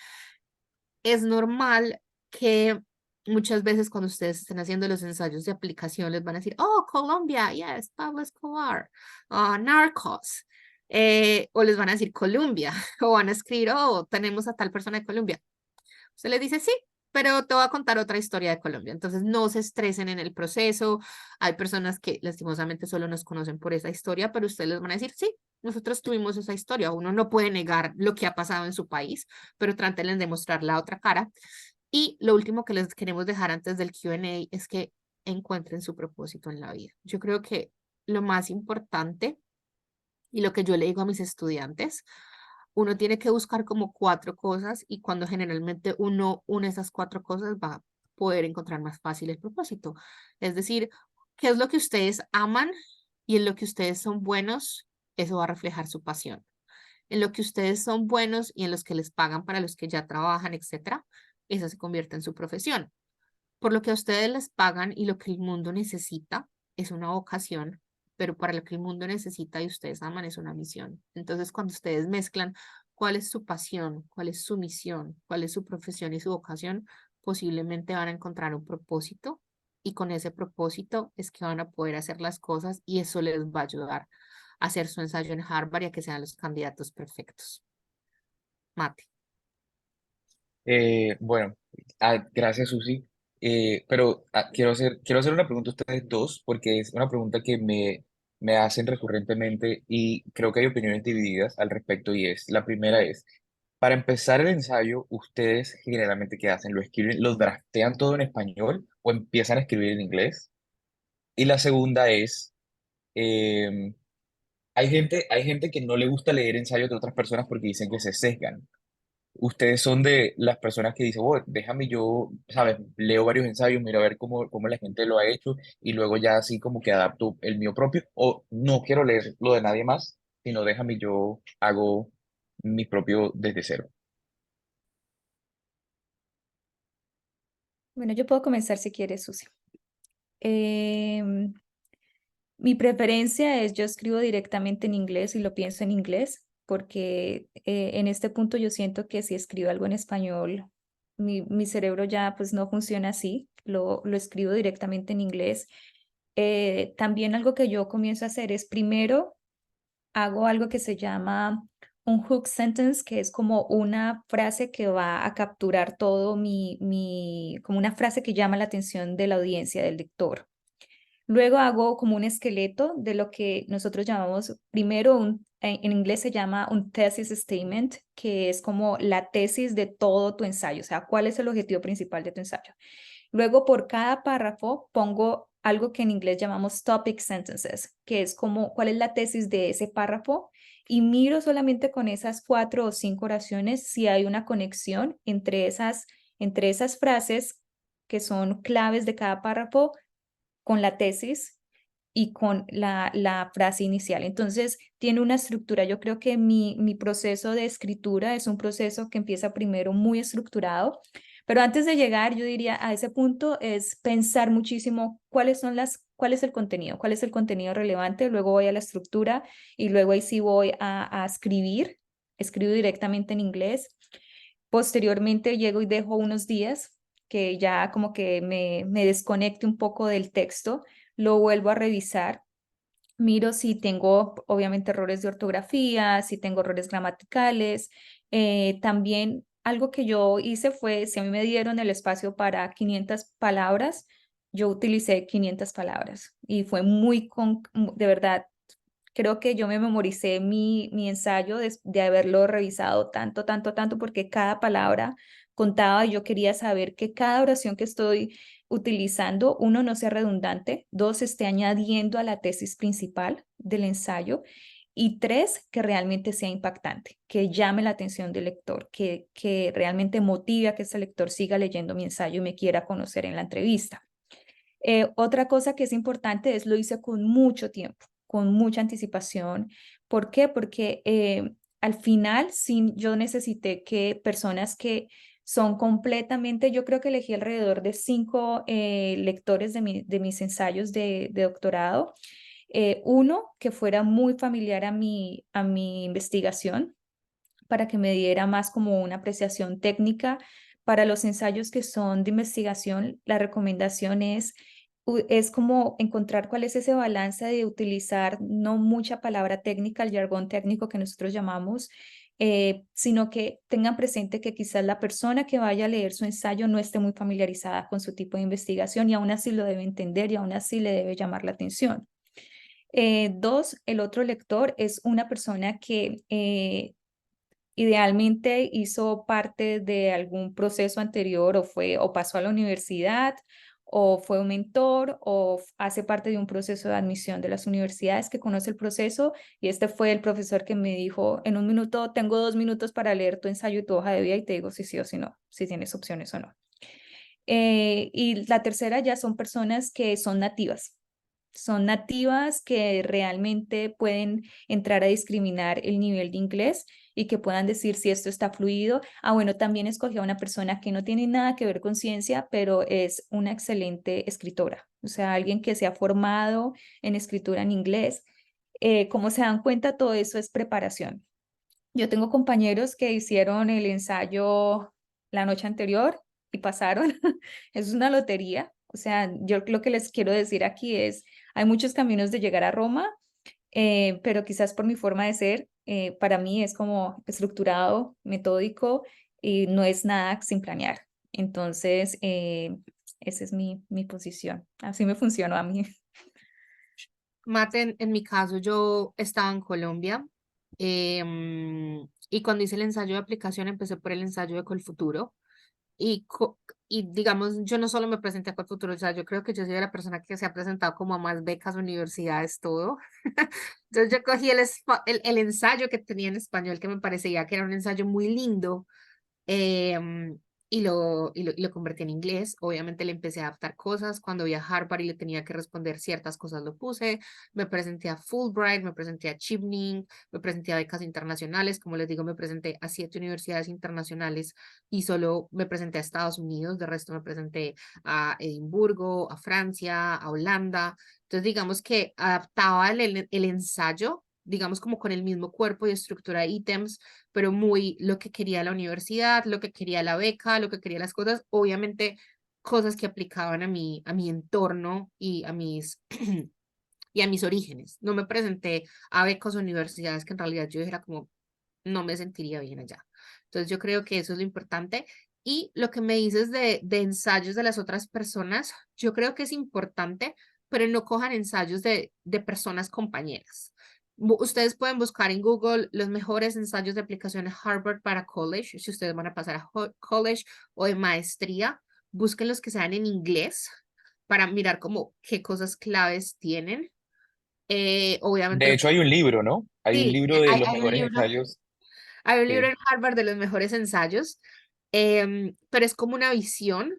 es normal que muchas veces cuando ustedes estén haciendo los ensayos de aplicación les van a decir, oh, Colombia, yes, Pablo Escobar, Narcos, o les van a decir Colombia, o van a escribir, oh, tenemos a tal persona de Colombia. Usted les dice, sí, pero te voy a contar otra historia de Colombia. Entonces, no se estresen en el proceso. Hay personas que lastimosamente solo nos conocen por esa historia, pero ustedes les van a decir, sí, nosotros tuvimos esa historia. Uno no puede negar lo que ha pasado en su país, pero traten de mostrar la otra cara. Y lo último que les queremos dejar antes del Q&A es que encuentren su propósito en la vida. Yo creo que lo más importante y lo que yo le digo a mis estudiantes, uno tiene que buscar como 4 cosas y cuando generalmente uno une esas 4 cosas va a poder encontrar más fácil el propósito. Es decir, ¿qué es lo que ustedes aman y en lo que ustedes son buenos? Eso va a reflejar su pasión. En lo que ustedes son buenos y en los que les pagan para los que ya trabajan, etcétera, eso se convierte en su profesión. Por lo que a ustedes les pagan y lo que el mundo necesita es una vocación, pero para lo que el mundo necesita y ustedes aman es una misión. Entonces, cuando ustedes mezclan cuál es su pasión, cuál es su misión, cuál es su profesión y su vocación, posiblemente van a encontrar un propósito y con ese propósito es que van a poder hacer las cosas y eso les va a ayudar a hacer su ensayo en Harvard y a que sean los candidatos perfectos. Mate. Bueno, gracias, Susi. Pero quiero hacer una pregunta a ustedes dos, porque es una pregunta que me hacen recurrentemente y creo que hay opiniones divididas al respecto. Y es, la primera es, Para empezar el ensayo, ¿ustedes generalmente qué hacen? ¿Lo escriben, lo draftean todo en español o empiezan a escribir en inglés? Y la segunda es, em, hay gente que no le gusta leer ensayos de otras personas porque dicen que se sesgan. Ustedes son de las personas que dicen, "Bueno, déjame yo, ¿sabes? Leo varios ensayos, miro a ver cómo la gente lo ha hecho y luego ya así como que adapto el mío propio, o no quiero leer lo de nadie más, sino déjame yo hago mi propio desde cero". Bueno, yo puedo comenzar si quieres, Susi. Em, Mi preferencia es yo escribo directamente en inglés y lo pienso en inglés, porque en este punto yo siento que si escribo algo en español, mi cerebro ya pues no funciona así, lo escribo directamente en inglés. También algo que yo comienzo a hacer es primero hago algo que se llama un hook sentence, que es como una frase que va a capturar todo como una frase que llama la atención de la audiencia, del lector. Luego hago como un esqueleto de lo que nosotros llamamos, primero, en inglés se llama un thesis statement, que es como la tesis de todo tu ensayo, o sea, cuál es el objetivo principal de tu ensayo. Luego, por cada párrafo, pongo algo que en inglés llamamos topic sentences, que es como cuál es la tesis de ese párrafo, y miro solamente con esas 4 o 5 oraciones si hay una conexión entre esas frases que son claves de cada párrafo con la tesis y con la frase inicial. Entonces, tiene una estructura. Yo creo que mi proceso de escritura es un proceso que empieza primero muy estructurado, pero antes de llegar, yo diría a ese punto es pensar muchísimo cuál es cuál es el contenido relevante, luego voy a la estructura y luego ahí sí voy a escribir, escribo directamente en inglés. Posteriormente llego y dejo unos días que ya como que me desconecte un poco del texto, lo vuelvo a revisar, miro si tengo obviamente errores de ortografía, si tengo errores gramaticales. También algo que yo hice fue, si a mí me dieron el espacio para 500 palabras, yo utilicé 500 palabras y fue de verdad, creo que yo me memoricé mi ensayo de haberlo revisado tanto, tanto, tanto, porque cada palabra contaba y yo quería saber que cada oración que estoy utilizando, uno, no sea redundante, dos, esté añadiendo a la tesis principal del ensayo, y tres, que realmente sea impactante, que llame la atención del lector, que realmente motive a que ese lector siga leyendo mi ensayo y me quiera conocer en la entrevista. Otra cosa que es importante es lo hice con mucho tiempo, con mucha anticipación. ¿Por qué? Porque al final yo necesité que personas que son completamente, yo creo que elegí alrededor de 5 lectores de mis ensayos de doctorado. Uno que fuera muy familiar a mi investigación para que me diera más como una apreciación técnica. Para los ensayos que son de investigación, la recomendación es como encontrar cuál es ese balance de utilizar no mucha palabra técnica, el jargón técnico que nosotros llamamos, sino que tengan presente que quizás la persona que vaya a leer su ensayo no esté muy familiarizada con su tipo de investigación y aún así lo debe entender y aún así le debe llamar la atención. Dos, el otro lector es una persona que idealmente hizo parte de algún proceso anterior o pasó a la universidad o fue un mentor o hace parte de un proceso de admisión de las universidades que conoce el proceso, y este fue el profesor que me dijo en un minuto, tengo 2 minutos para leer tu ensayo y tu hoja de vida y te digo si sí o si no, si tienes opciones o no. Y la tercera ya son personas que son nativas que realmente pueden entrar a discriminar el nivel de inglés y que puedan decir si esto está fluido. Bueno, también escogí a una persona que no tiene nada que ver con ciencia, pero es una excelente escritora, o sea, alguien que se ha formado en escritura en inglés. Como se dan cuenta, todo eso es preparación. Yo tengo compañeros que hicieron el ensayo la noche anterior y pasaron. Es una lotería. O sea, yo lo que les quiero decir aquí es, hay muchos caminos de llegar a Roma, pero quizás por mi forma de ser, para mí es como estructurado, metódico y no es nada sin planear. Entonces, esa es mi posición. Así me funcionó a mí. Mate, en mi caso yo estaba en Colombia Y cuando hice el ensayo de aplicación, empecé por el ensayo de Colfuturo. Y digamos, yo no solo me presenté a Colfuturo, o sea, yo creo que yo soy la persona que se ha presentado como a más becas, universidades, todo. Entonces yo cogí el ensayo que tenía en español, que me parecía que era un ensayo muy lindo, em, y lo convertí en inglés. Obviamente le empecé a adaptar cosas. Cuando vi a Harvard y le tenía que responder ciertas cosas, lo puse. Me presenté a Fulbright, me presenté a Chevening, me presenté a becas internacionales. Como les digo, me presenté a 7 universidades internacionales y solo me presenté a Estados Unidos. De resto me presenté a Edimburgo, a Francia, a Holanda. Entonces, digamos que adaptaba el ensayo, digamos como con el mismo cuerpo y estructura de ítems, pero muy lo que quería la universidad, lo que quería la beca, lo que quería las cosas, obviamente cosas que aplicaban a mi entorno y a mis orígenes. No me presenté a becas o universidades que en realidad yo dijera como no me sentiría bien allá. Entonces yo creo que eso es lo importante. Y lo que me dices de ensayos de las otras personas, yo creo que es importante, pero no cojan ensayos de personas compañeras. Ustedes pueden buscar en Google los mejores ensayos de aplicación de Harvard para college, si ustedes van a pasar a college o de maestría, busquen los que sean en inglés para mirar como qué cosas claves tienen. Obviamente De los... hecho, hay un libro, ¿no? Hay un Sí, libro de los hay un mejores libro. ensayos. Hay un libro Sí. en Harvard de los mejores ensayos, pero es como una visión,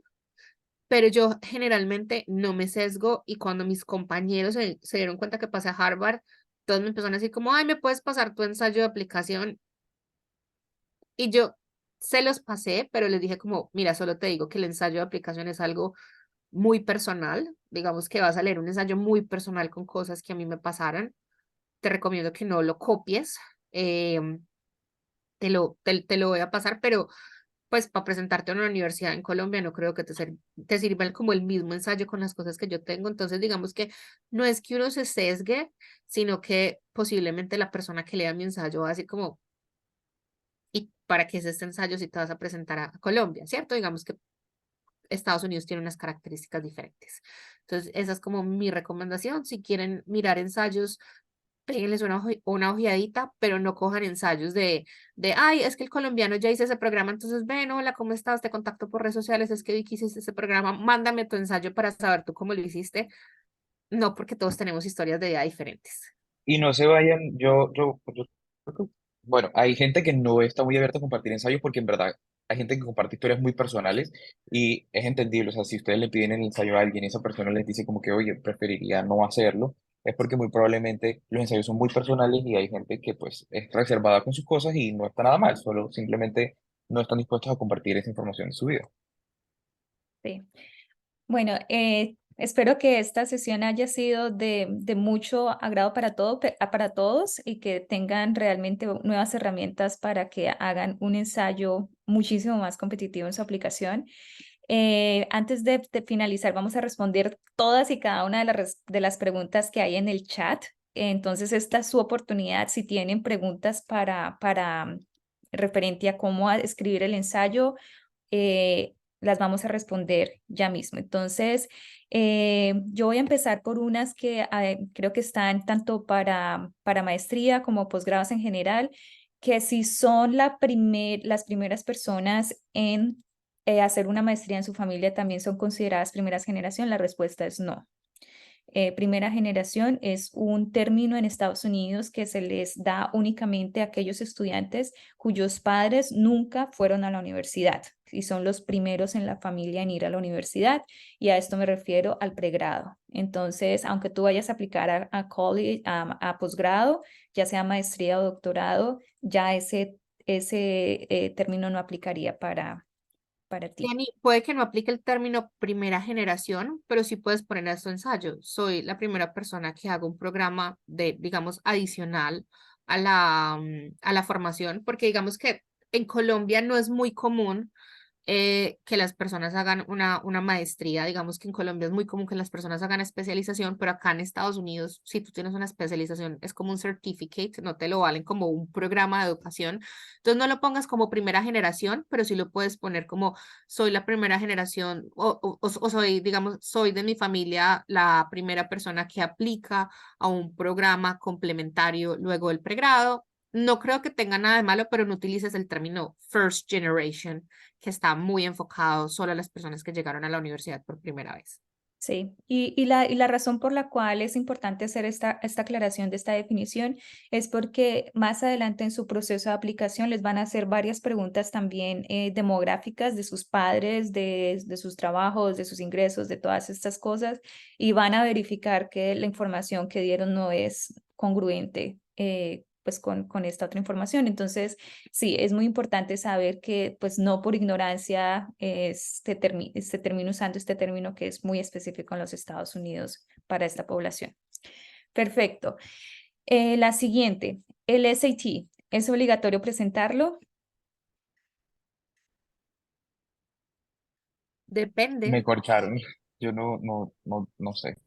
pero yo generalmente no me sesgo y cuando mis compañeros se dieron cuenta que pasé a Harvard, todos me empezaron a decir como, ay, ¿me puedes pasar tu ensayo de aplicación? Y yo se los pasé, pero les dije como, mira, solo te digo que el ensayo de aplicación es algo muy personal, digamos que vas a leer un ensayo muy personal con cosas que a mí me pasaran, te recomiendo que no lo copies. Te lo voy a pasar, pero pues para presentarte a una universidad en Colombia no creo que te sirvan como el mismo ensayo con las cosas que yo tengo. Entonces, digamos que no es que uno se sesgue, sino que posiblemente la persona que lea mi ensayo va a decir como, ¿y para qué es este ensayo si te vas a presentar a Colombia? ¿Cierto? Digamos que Estados Unidos tiene unas características diferentes. Entonces, esa es como mi recomendación. Si quieren mirar ensayos, péguenles una ojeadita, pero no cojan ensayos ay, es que el colombiano ya hice ese programa, entonces ven, hola, ¿cómo estás? Te contacto por redes sociales, es que vi que hiciste ese programa, mándame tu ensayo para saber tú cómo lo hiciste. No, porque todos tenemos historias de vida diferentes. Y no se vayan, yo creo que, bueno, hay gente que no está muy abierta a compartir ensayos porque en verdad hay gente que comparte historias muy personales y es entendible, o sea, si ustedes le piden el ensayo a alguien y esa persona les dice como que, oye, preferiría no hacerlo, es porque muy probablemente los ensayos son muy personales y hay gente que pues es reservada con sus cosas y no está nada mal, solo simplemente no están dispuestos a compartir esa información en su vida. Sí. Bueno, espero que esta sesión haya sido de mucho agrado para todos y que tengan realmente nuevas herramientas para que hagan un ensayo muchísimo más competitivo en su aplicación. Antes de finalizar, vamos a responder todas y cada una de las preguntas que hay en el chat. Entonces, esta es su oportunidad. Si tienen preguntas para referente a cómo escribir el ensayo, las vamos a responder ya mismo. Entonces, yo voy a empezar por unas que creo que están tanto para maestría como posgrados en general, que si son las primeras personas en hacer una maestría en su familia, también son consideradas primeras generación. La respuesta es no. Primera generación es un término en Estados Unidos que se les da únicamente a aquellos estudiantes cuyos padres nunca fueron a la universidad y son los primeros en la familia en ir a la universidad, y a esto me refiero al pregrado. Entonces, aunque tú vayas a aplicar a college, a posgrado, ya sea maestría o doctorado, ya ese término no aplicaría para ti. Jenny, puede que no aplique el término primera generación, pero sí puedes poner a su ensayo. Soy la primera persona que hago un programa digamos, adicional a la formación, porque digamos que en Colombia no es muy común que las personas hagan una maestría. Digamos que en Colombia es muy común que las personas hagan especialización, pero acá en Estados Unidos, si tú tienes una especialización, es como un certificate, no te lo valen como un programa de educación. Entonces no lo pongas como primera generación, pero sí lo puedes poner como soy la primera generación o soy, digamos, soy de mi familia la primera persona que aplica a un programa complementario luego del pregrado. no creo que tenga nada de malo, pero no utilices el término first generation, que está muy enfocado solo a las personas que llegaron a la universidad por primera vez. Sí, y la razón por la cual es importante hacer esta aclaración de esta definición es porque más adelante en su proceso de aplicación les van a hacer varias preguntas también demográficas de sus padres, de sus trabajos, de sus ingresos, de todas estas cosas, y van a verificar que la información que dieron no es congruente pues con esta otra información. Entonces, sí, es muy importante saber que pues no por ignorancia se termina usando este término que es muy específico en los Estados Unidos para esta población. Perfecto. La siguiente, el SAT. ¿Es obligatorio presentarlo? Depende. Me corcharon. Yo no sé.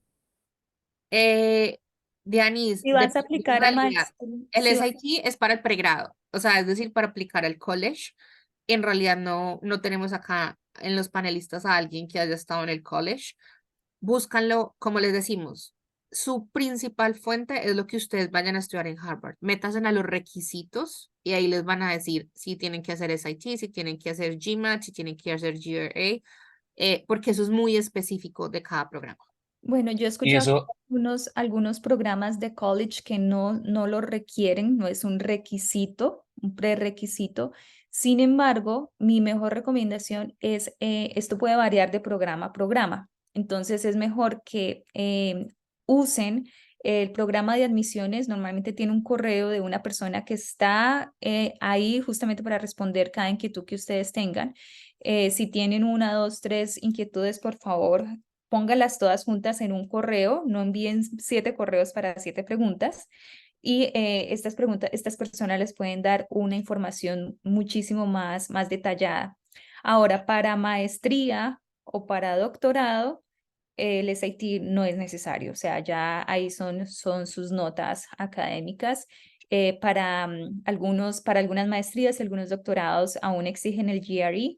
Dianis, Si vas a depende en aplicar a realidad. maestría, El SAT es para el pregrado, o sea, es decir, para aplicar al college. En realidad no tenemos acá en los panelistas a alguien que haya estado en el college. Búscanlo, como les decimos, su principal fuente es lo que ustedes vayan a estudiar en Harvard. Métanse a los requisitos y ahí les van a decir si tienen que hacer SAT, si tienen que hacer GMAT, si tienen que hacer GRE, porque eso es muy específico de cada programa. bueno, yo he Y escuchado eso, algunos programas de college que no lo requieren, no es un requisito, un prerequisito. Sin embargo, mi mejor recomendación es, esto puede variar de programa a programa. Entonces, es mejor que usen el programa de admisiones. Normalmente tiene un correo de una persona que está ahí justamente para responder cada inquietud que ustedes tengan. Si tienen una, dos, tres inquietudes, por favor, póngalas todas juntas en un correo, no envíen 7 correos para 7 preguntas. Y estas personas les pueden dar una información muchísimo más detallada. Ahora, para maestría o para doctorado, el SAT no es necesario, o sea, ya ahí son sus notas académicas. Para algunas maestrías y algunos doctorados aún exigen el GRE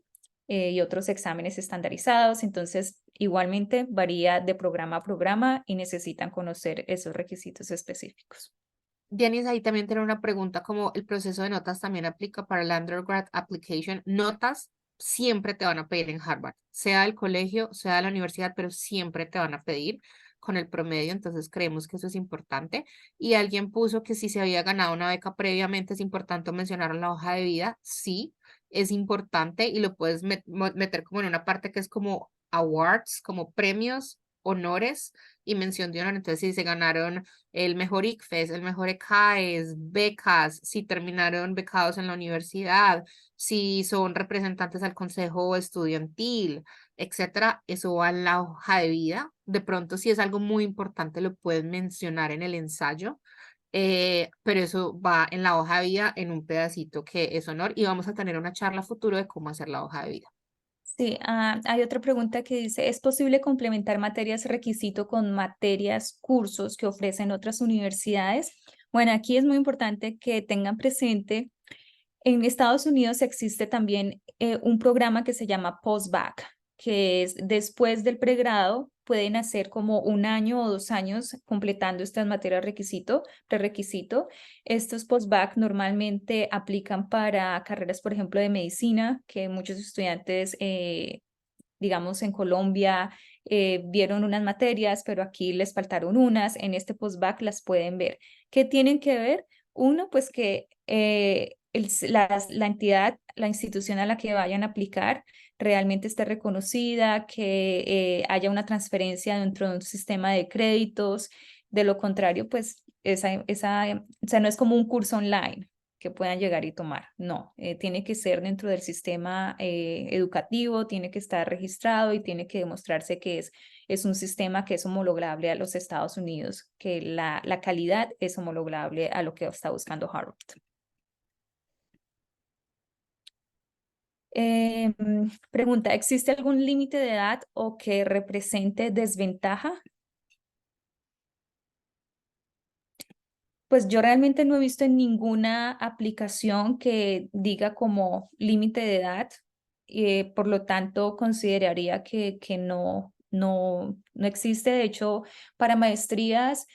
y otros exámenes estandarizados, entonces igualmente varía de programa a programa y necesitan conocer esos requisitos específicos. Dianis, ahí también tiene una pregunta, como el proceso de notas también aplica para el undergrad application. Notas siempre te van a pedir en Harvard, sea del colegio, sea de la universidad, pero siempre te van a pedir con el promedio, entonces creemos que eso es importante. Y alguien puso que si se había ganado una beca previamente, es importante mencionar en la hoja de vida. Sí, es importante y lo puedes meter como en una parte que es como awards, como premios, honores y mención de honor. Entonces, si se ganaron el mejor ICFES, el mejor ECAES, becas, si terminaron becados en la universidad, si son representantes al consejo estudiantil, etcétera, eso va en la hoja de vida. De pronto, si es algo muy importante, lo pueden mencionar en el ensayo, pero eso va en la hoja de vida en un pedacito que es honor y vamos a tener una charla futuro de cómo hacer la hoja de vida. Sí, hay otra pregunta que dice, ¿es posible complementar materias requisito con materias, cursos que ofrecen otras universidades? Bueno, aquí es muy importante que tengan presente, en Estados Unidos existe también un programa que se llama Postbac, que es después del pregrado, pueden hacer como 1 año o 2 años completando estas materias prerequisito. Estos postbac normalmente aplican para carreras, por ejemplo, de medicina, que muchos estudiantes, digamos, en Colombia vieron unas materias, pero aquí les faltaron unas. En este postbac las pueden ver. ¿Qué tienen que ver? Uno, pues que la entidad, la institución a la que vayan a aplicar realmente esté reconocida, que haya una transferencia dentro de un sistema de créditos. De lo contrario, pues o sea, no es como un curso online que puedan llegar y tomar. No, tiene que ser dentro del sistema educativo, tiene que estar registrado y tiene que demostrarse que es un sistema que es homologable a los Estados Unidos, que la calidad es homologable a lo que está buscando Harvard. Pregunta, ¿existe algún límite de edad o que represente desventaja? Pues yo realmente no he visto en ninguna aplicación que diga como límite de edad, por lo tanto consideraría que no existe. De hecho, para maestrías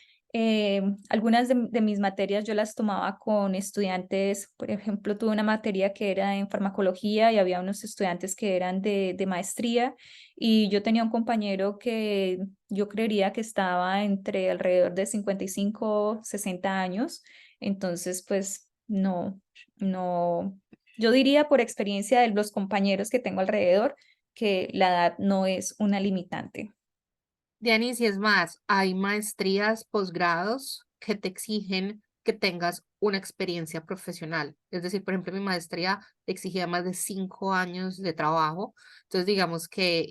Algunas de mis materias yo las tomaba con estudiantes, por ejemplo, tuve una materia que era en farmacología y había unos estudiantes que eran de maestría y yo tenía un compañero que yo creería que estaba entre alrededor de 55, 60 años, entonces pues no, yo diría por experiencia de los compañeros que tengo alrededor que la edad no es una limitante. Dianis, y es más, hay maestrías, posgrados que te exigen que tengas una experiencia profesional. Es decir, por ejemplo, mi maestría exigía más de 5 años de trabajo. Entonces, digamos que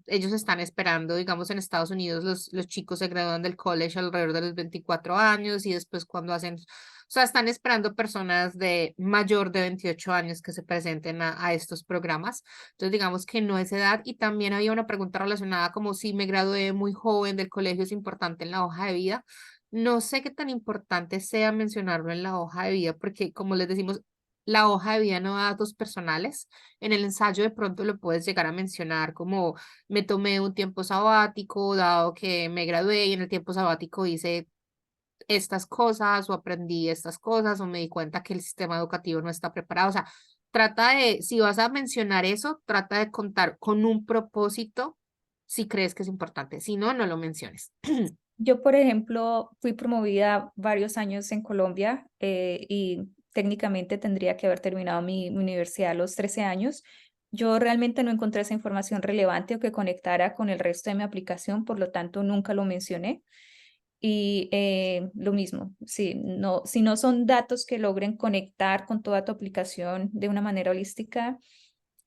ellos están esperando, digamos, en Estados Unidos los chicos se gradúan del college alrededor de los 24 años y después cuando hacen, o sea, están esperando personas de mayor de 28 años que se presenten a estos programas. Entonces, digamos que no es edad. Y también había una pregunta relacionada como si me gradué muy joven del colegio, es importante en la hoja de vida. No sé qué tan importante sea mencionarlo en la hoja de vida, porque como les decimos, la hoja de vida no da datos personales. En el ensayo de pronto lo puedes llegar a mencionar como me tomé un tiempo sabático, dado que me gradué y en el tiempo sabático hice estas cosas o aprendí estas cosas o me di cuenta que el sistema educativo no está preparado. O sea, trata de, si vas a mencionar eso, trata de contar con un propósito si crees que es importante. Si no, no lo menciones. Yo, por ejemplo, fui promovida varios años en Colombia y técnicamente tendría que haber terminado mi universidad a los 13 años. Yo realmente no encontré esa información relevante o que conectara con el resto de mi aplicación, por lo tanto nunca lo mencioné. Y lo mismo, si no son datos que logren conectar con toda tu aplicación de una manera holística,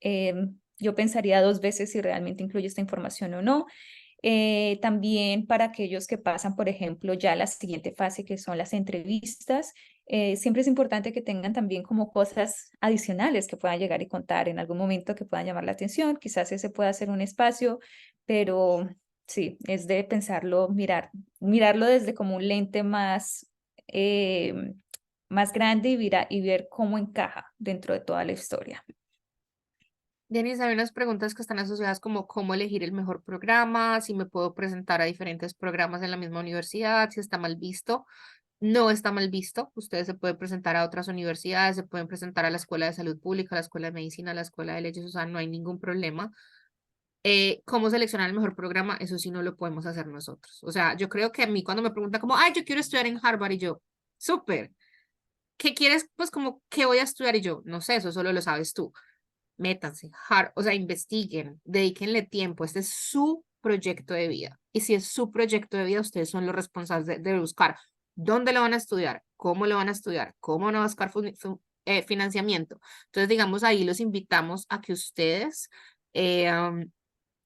yo pensaría dos veces si realmente incluye esta información o no. También para aquellos que pasan, por ejemplo, ya a la siguiente fase, que son las entrevistas, siempre es importante que tengan también como cosas adicionales que puedan llegar y contar en algún momento que puedan llamar la atención. Quizás ese pueda ser un espacio, pero sí, es de pensarlo, mirarlo desde como un lente más grande y ver cómo encaja dentro de toda la historia. Denis, hay unas preguntas que están asociadas como cómo elegir el mejor programa, si me puedo presentar a diferentes programas en la misma universidad, si está mal visto. No está mal visto. Ustedes se pueden presentar a otras universidades, se pueden presentar a la Escuela de Salud Pública, a la Escuela de Medicina, a la Escuela de Leyes, o sea, no hay ningún problema. ¿Cómo seleccionar el mejor programa? Eso sí no lo podemos hacer nosotros. O sea, yo creo que a mí cuando me preguntan como, ay, yo quiero estudiar en Harvard y yo, súper. ¿Qué quieres? Pues como, ¿qué voy a estudiar? Y yo, no sé, eso solo lo sabes tú. Métanse, o sea, investiguen, dedíquenle tiempo. Este es su proyecto de vida. Y si es su proyecto de vida, ustedes son los responsables de buscar dónde lo van a estudiar, cómo lo van a estudiar, cómo van a buscar financiamiento. Entonces, digamos, ahí los invitamos a que ustedes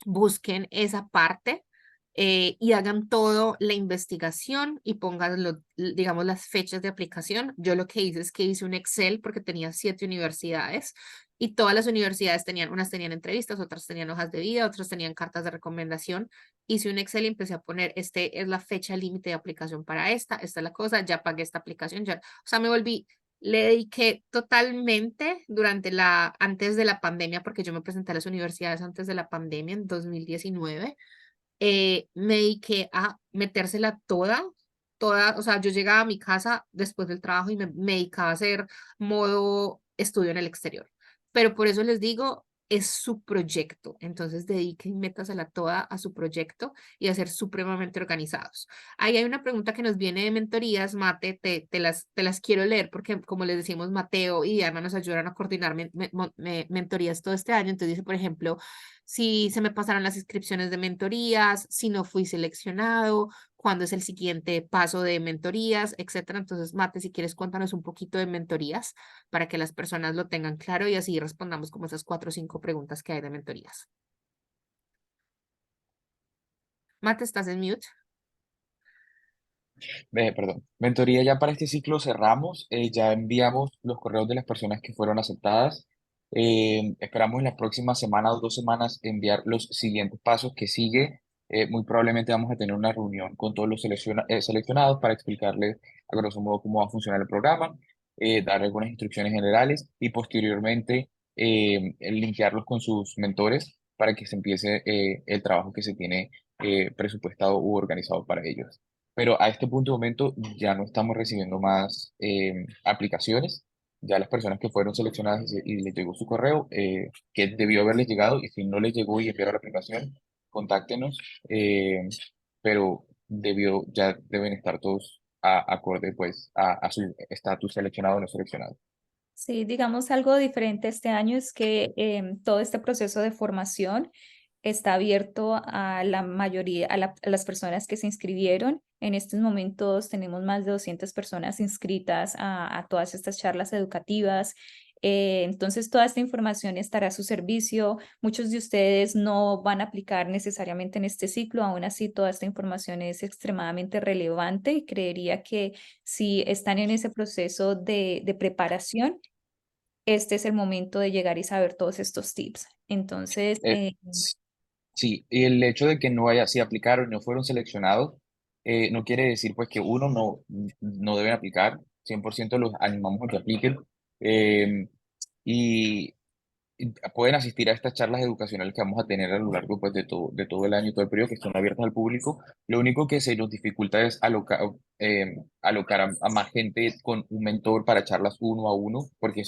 busquen esa parte y hagan todo la investigación y pongan, digamos, las fechas de aplicación. Yo lo que hice es que hice un Excel porque tenía 7 universidades y todas las universidades tenían, unas tenían entrevistas, otras tenían hojas de vida, otras tenían cartas de recomendación. Hice un Excel y empecé a poner, este es la fecha límite de aplicación para esta es la cosa, ya pagué esta aplicación, ya, o sea, me volví le dediqué totalmente antes de la pandemia, porque yo me presenté a las universidades antes de la pandemia en 2019, me dediqué a metérsela toda, o sea, yo llegaba a mi casa después del trabajo y me dedicaba a hacer modo estudio en el exterior. Pero por eso les digo, es su proyecto, entonces dediquen, métasela toda a su proyecto y a ser supremamente organizados. Ahí hay una pregunta que nos viene de mentorías, Mate, te las quiero leer porque como les decimos, Mateo y Diana nos ayudaron a coordinar mentorías todo este año. Entonces dice, por ejemplo, si se me pasaron las inscripciones de mentorías, si no fui seleccionado, cuándo es el siguiente paso de mentorías, etcétera. Entonces, Mate, si quieres, cuéntanos un poquito de mentorías para que las personas lo tengan claro y así respondamos como esas 4 o 5 preguntas que hay de mentorías. Mate, ¿estás en mute? Perdón. Mentoría ya para este ciclo cerramos, ya enviamos los correos de las personas que fueron aceptadas. Esperamos en las próximas semanas o 2 semanas enviar los siguientes pasos que sigue. Muy probablemente vamos a tener una reunión con todos los seleccionados para explicarles a grosso modo cómo va a funcionar el programa, dar algunas instrucciones generales y posteriormente linkearlos con sus mentores para que se empiece el trabajo que se tiene presupuestado u organizado para ellos. pero a este punto de momento ya no estamos recibiendo más aplicaciones. Ya las personas que fueron seleccionadas y les llegó su correo, que debió haberles llegado, y si no les llegó y enviaron la aplicación, contáctenos, pero ya deben estar todos acorde pues a su estatus seleccionado o no seleccionado. Sí, digamos algo diferente este año es que todo este proceso de formación está abierto a la mayoría, a las personas que se inscribieron. En estos momentos tenemos más de 200 personas inscritas a todas estas charlas educativas. Entonces, toda esta información estará a su servicio. Muchos de ustedes no van a aplicar necesariamente en este ciclo, aún así toda esta información es extremadamente relevante y creería que si están en ese proceso de preparación, este es el momento de llegar y saber todos estos tips. Entonces, Eh, Sí, y el hecho de que no haya, si aplicaron y no fueron seleccionados, no quiere decir pues que uno no deben aplicar, 100% los animamos a que apliquen, eh, y, y pueden asistir a estas charlas educacionales que vamos a tener a lo largo pues de todo el año y todo el periodo, que están abiertas al público. Lo único que se nos dificulta es alocar a más gente con un mentor para charlas uno a uno, porque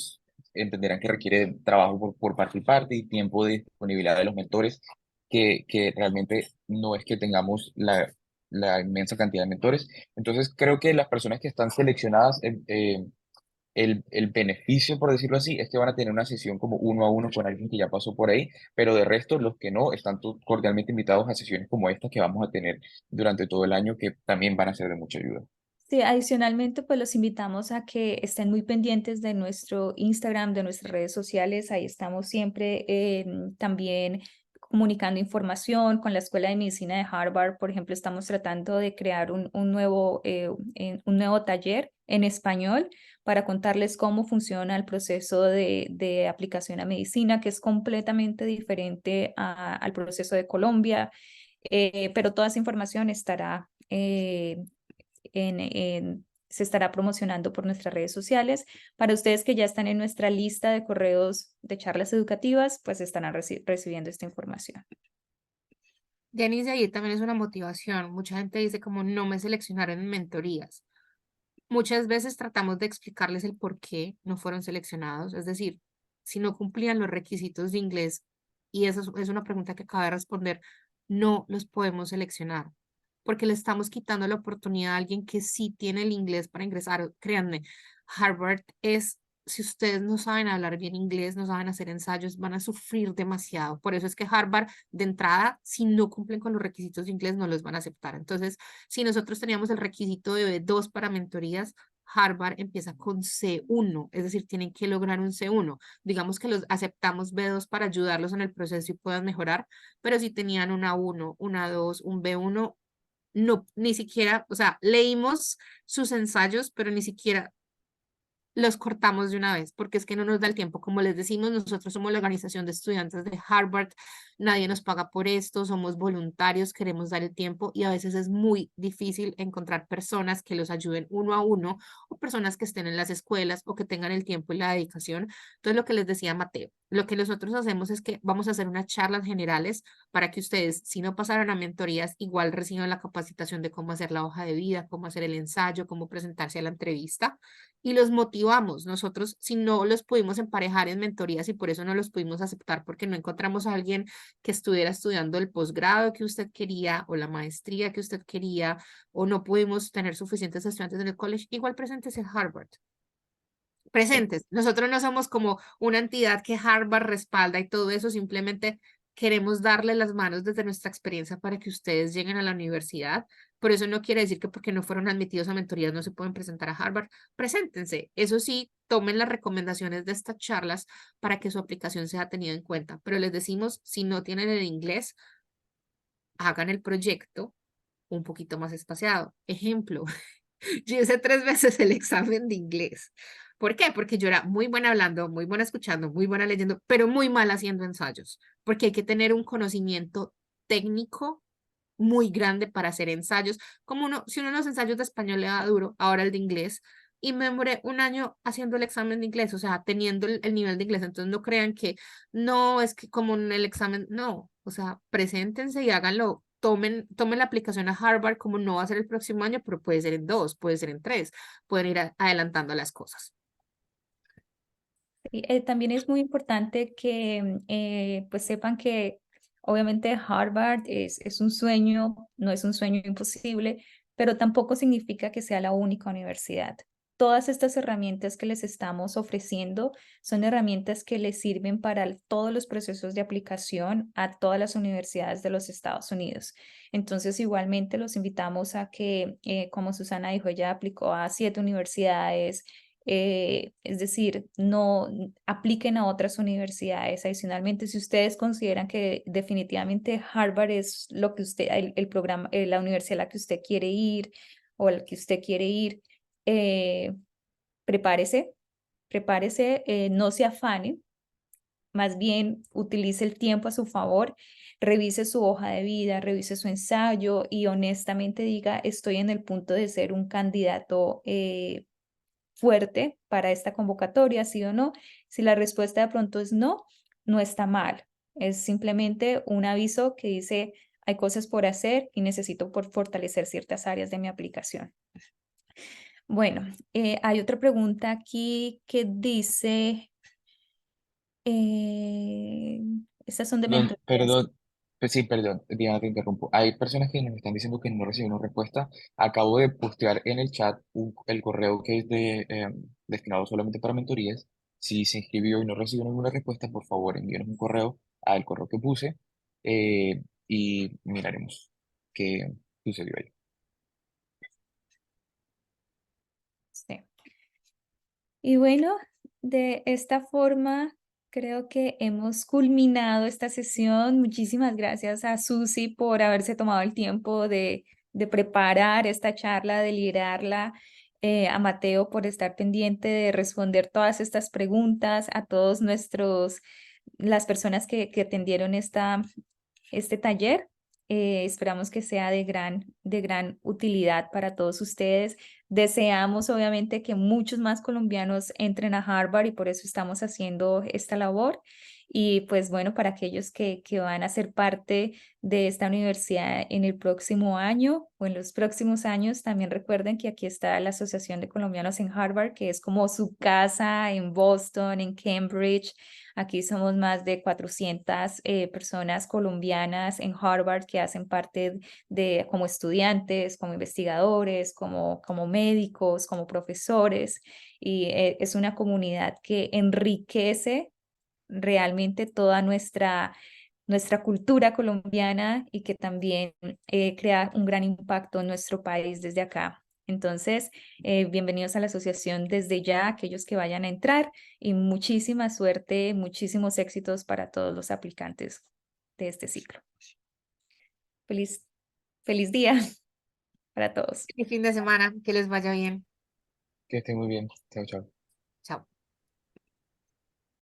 entenderán que requiere trabajo por parte y parte y tiempo de disponibilidad de los mentores, que realmente no es que tengamos la inmensa cantidad de mentores. Entonces creo que las personas que están seleccionadas, el beneficio, por decirlo así, es que van a tener una sesión como uno a uno con alguien que ya pasó por ahí, pero de resto, los que no, están cordialmente invitados a sesiones como esta que vamos a tener durante todo el año, que también van a ser de mucha ayuda. sí, adicionalmente, pues los invitamos a que estén muy pendientes de nuestro Instagram, de nuestras redes sociales. Ahí estamos siempre también comunicando información con la Escuela de Medicina de Harvard. Por ejemplo, estamos tratando de crear un nuevo taller en español para contarles cómo funciona el proceso de aplicación a medicina, que es completamente diferente al proceso de Colombia. Pero toda esa información estará se estará promocionando por nuestras redes sociales. Para ustedes que ya están en nuestra lista de correos de charlas educativas, pues estarán recibiendo esta información. Denise, ahí también es una motivación. Mucha gente dice como no me seleccionaron en mentorías. Muchas veces tratamos de explicarles el por qué no fueron seleccionados, es decir, si no cumplían los requisitos de inglés, y esa es una pregunta que acaba de responder, no los podemos seleccionar, porque le estamos quitando la oportunidad a alguien que sí tiene el inglés para ingresar. Créanme, Harvard es, si ustedes no saben hablar bien inglés, no saben hacer ensayos, van a sufrir demasiado. Por eso es que Harvard, de entrada, si no cumplen con los requisitos de inglés, no los van a aceptar. Entonces, si nosotros teníamos el requisito de B2 para mentorías, Harvard empieza con C1, es decir, tienen que lograr un C1. Digamos que los aceptamos B2 para ayudarlos en el proceso y puedan mejorar, pero si tenían una 1, una 2, un B1, no, ni siquiera, o sea, leímos sus ensayos, pero ni siquiera los cortamos de una vez, porque es que no nos da el tiempo. Como les decimos, nosotros somos la organización de estudiantes de Harvard, nadie nos paga por esto, somos voluntarios, queremos dar el tiempo y a veces es muy difícil encontrar personas que los ayuden uno a uno o personas que estén en las escuelas o que tengan el tiempo y la dedicación. Entonces, lo que les decía Mateo, lo que nosotros hacemos es que vamos a hacer unas charlas generales para que ustedes, si no pasaron a mentorías, igual reciban la capacitación de cómo hacer la hoja de vida, cómo hacer el ensayo, cómo presentarse a la entrevista y los motivamos. Nosotros, si no los pudimos emparejar en mentorías y por eso no los pudimos aceptar porque no encontramos a alguien que estuviera estudiando el posgrado que usted quería o la maestría que usted quería o no pudimos tener suficientes estudiantes en el college, igual presentes en Harvard. Presentes. Nosotros no somos como una entidad que Harvard respalda y todo eso, simplemente queremos darle las manos desde nuestra experiencia para que ustedes lleguen a la universidad. Por eso no quiere decir que porque no fueron admitidos a mentorías no se pueden presentar a Harvard. Preséntense. Eso sí, tomen las recomendaciones de estas charlas para que su aplicación sea tenida en cuenta. Pero les decimos, si no tienen el inglés, hagan el proyecto un poquito más espaciado. Ejemplo, yo hice 3 veces el examen de inglés. ¿Por qué? Porque yo era muy buena hablando, muy buena escuchando, muy buena leyendo, pero muy mal haciendo ensayos, porque hay que tener un conocimiento técnico muy grande para hacer ensayos. Como uno, si uno los ensayos de español le da duro, ahora el de inglés, y me demoré un año haciendo el examen de inglés, o sea, teniendo el nivel de inglés. Entonces no crean que no, es que como en el examen, no, o sea, preséntense y háganlo tomen la aplicación a Harvard como no va a ser el próximo año, pero puede ser en 2, puede ser en 3, pueden ir adelantando las cosas. Y, también es muy importante que pues sepan que obviamente Harvard es un sueño, no es un sueño imposible, pero tampoco significa que sea la única universidad. Todas estas herramientas que les estamos ofreciendo son herramientas que les sirven para todos los procesos de aplicación a todas las universidades de los Estados Unidos. Entonces, igualmente los invitamos a que, como Susana dijo, ella aplicó a 7 universidades, es decir, no apliquen a otras universidades. Adicionalmente, si ustedes consideran que definitivamente Harvard es lo que usted, el programa, la universidad a la que usted quiere ir o al que usted quiere ir, eh, prepárese, prepárese, no se afane, más bien utilice el tiempo a su favor, revise su hoja de vida, revise su ensayo y honestamente diga, estoy en el punto de ser un candidato fuerte para esta convocatoria, sí o no. Si la respuesta de pronto es no, no está mal. Es simplemente un aviso que dice, hay cosas por hacer y necesito por fortalecer ciertas áreas de mi aplicación. Bueno, hay otra pregunta aquí que dice, estas son de mentorías. Perdón, pues sí, perdón, Diana, te interrumpo. Hay personas que nos están diciendo que no recibieron respuesta. Acabo de postear en el chat el correo que es destinado solamente para mentorías. Si se inscribió y no recibió ninguna respuesta, por favor, envíenos un correo al correo que puse y miraremos qué sucedió ahí. Sí. Y bueno, de esta forma creo que hemos culminado esta sesión. Muchísimas gracias a Susi por haberse tomado el tiempo de preparar esta charla, de liderarla, a Mateo por estar pendiente de responder todas estas preguntas, a todos las personas que atendieron este taller. Esperamos que sea de gran utilidad para todos ustedes. Deseamos obviamente que muchos más colombianos entren a Harvard y por eso estamos haciendo esta labor. Y pues bueno, para aquellos que van a ser parte de esta universidad en el próximo año o en los próximos años, también recuerden que aquí está la Asociación de Colombianos en Harvard, que es como su casa en Boston, en Cambridge. Aquí somos más de 400 personas colombianas en Harvard que hacen parte de como estudiantes, como investigadores, como médicos, como profesores. Y es una comunidad que enriquece realmente toda nuestra cultura colombiana y que también crea un gran impacto en nuestro país desde acá. Entonces, bienvenidos a la asociación desde ya, aquellos que vayan a entrar y muchísima suerte, muchísimos éxitos para todos los aplicantes de este ciclo. Feliz día para todos. Y fin de semana, que les vaya bien. Que esté muy bien. Chao, chao.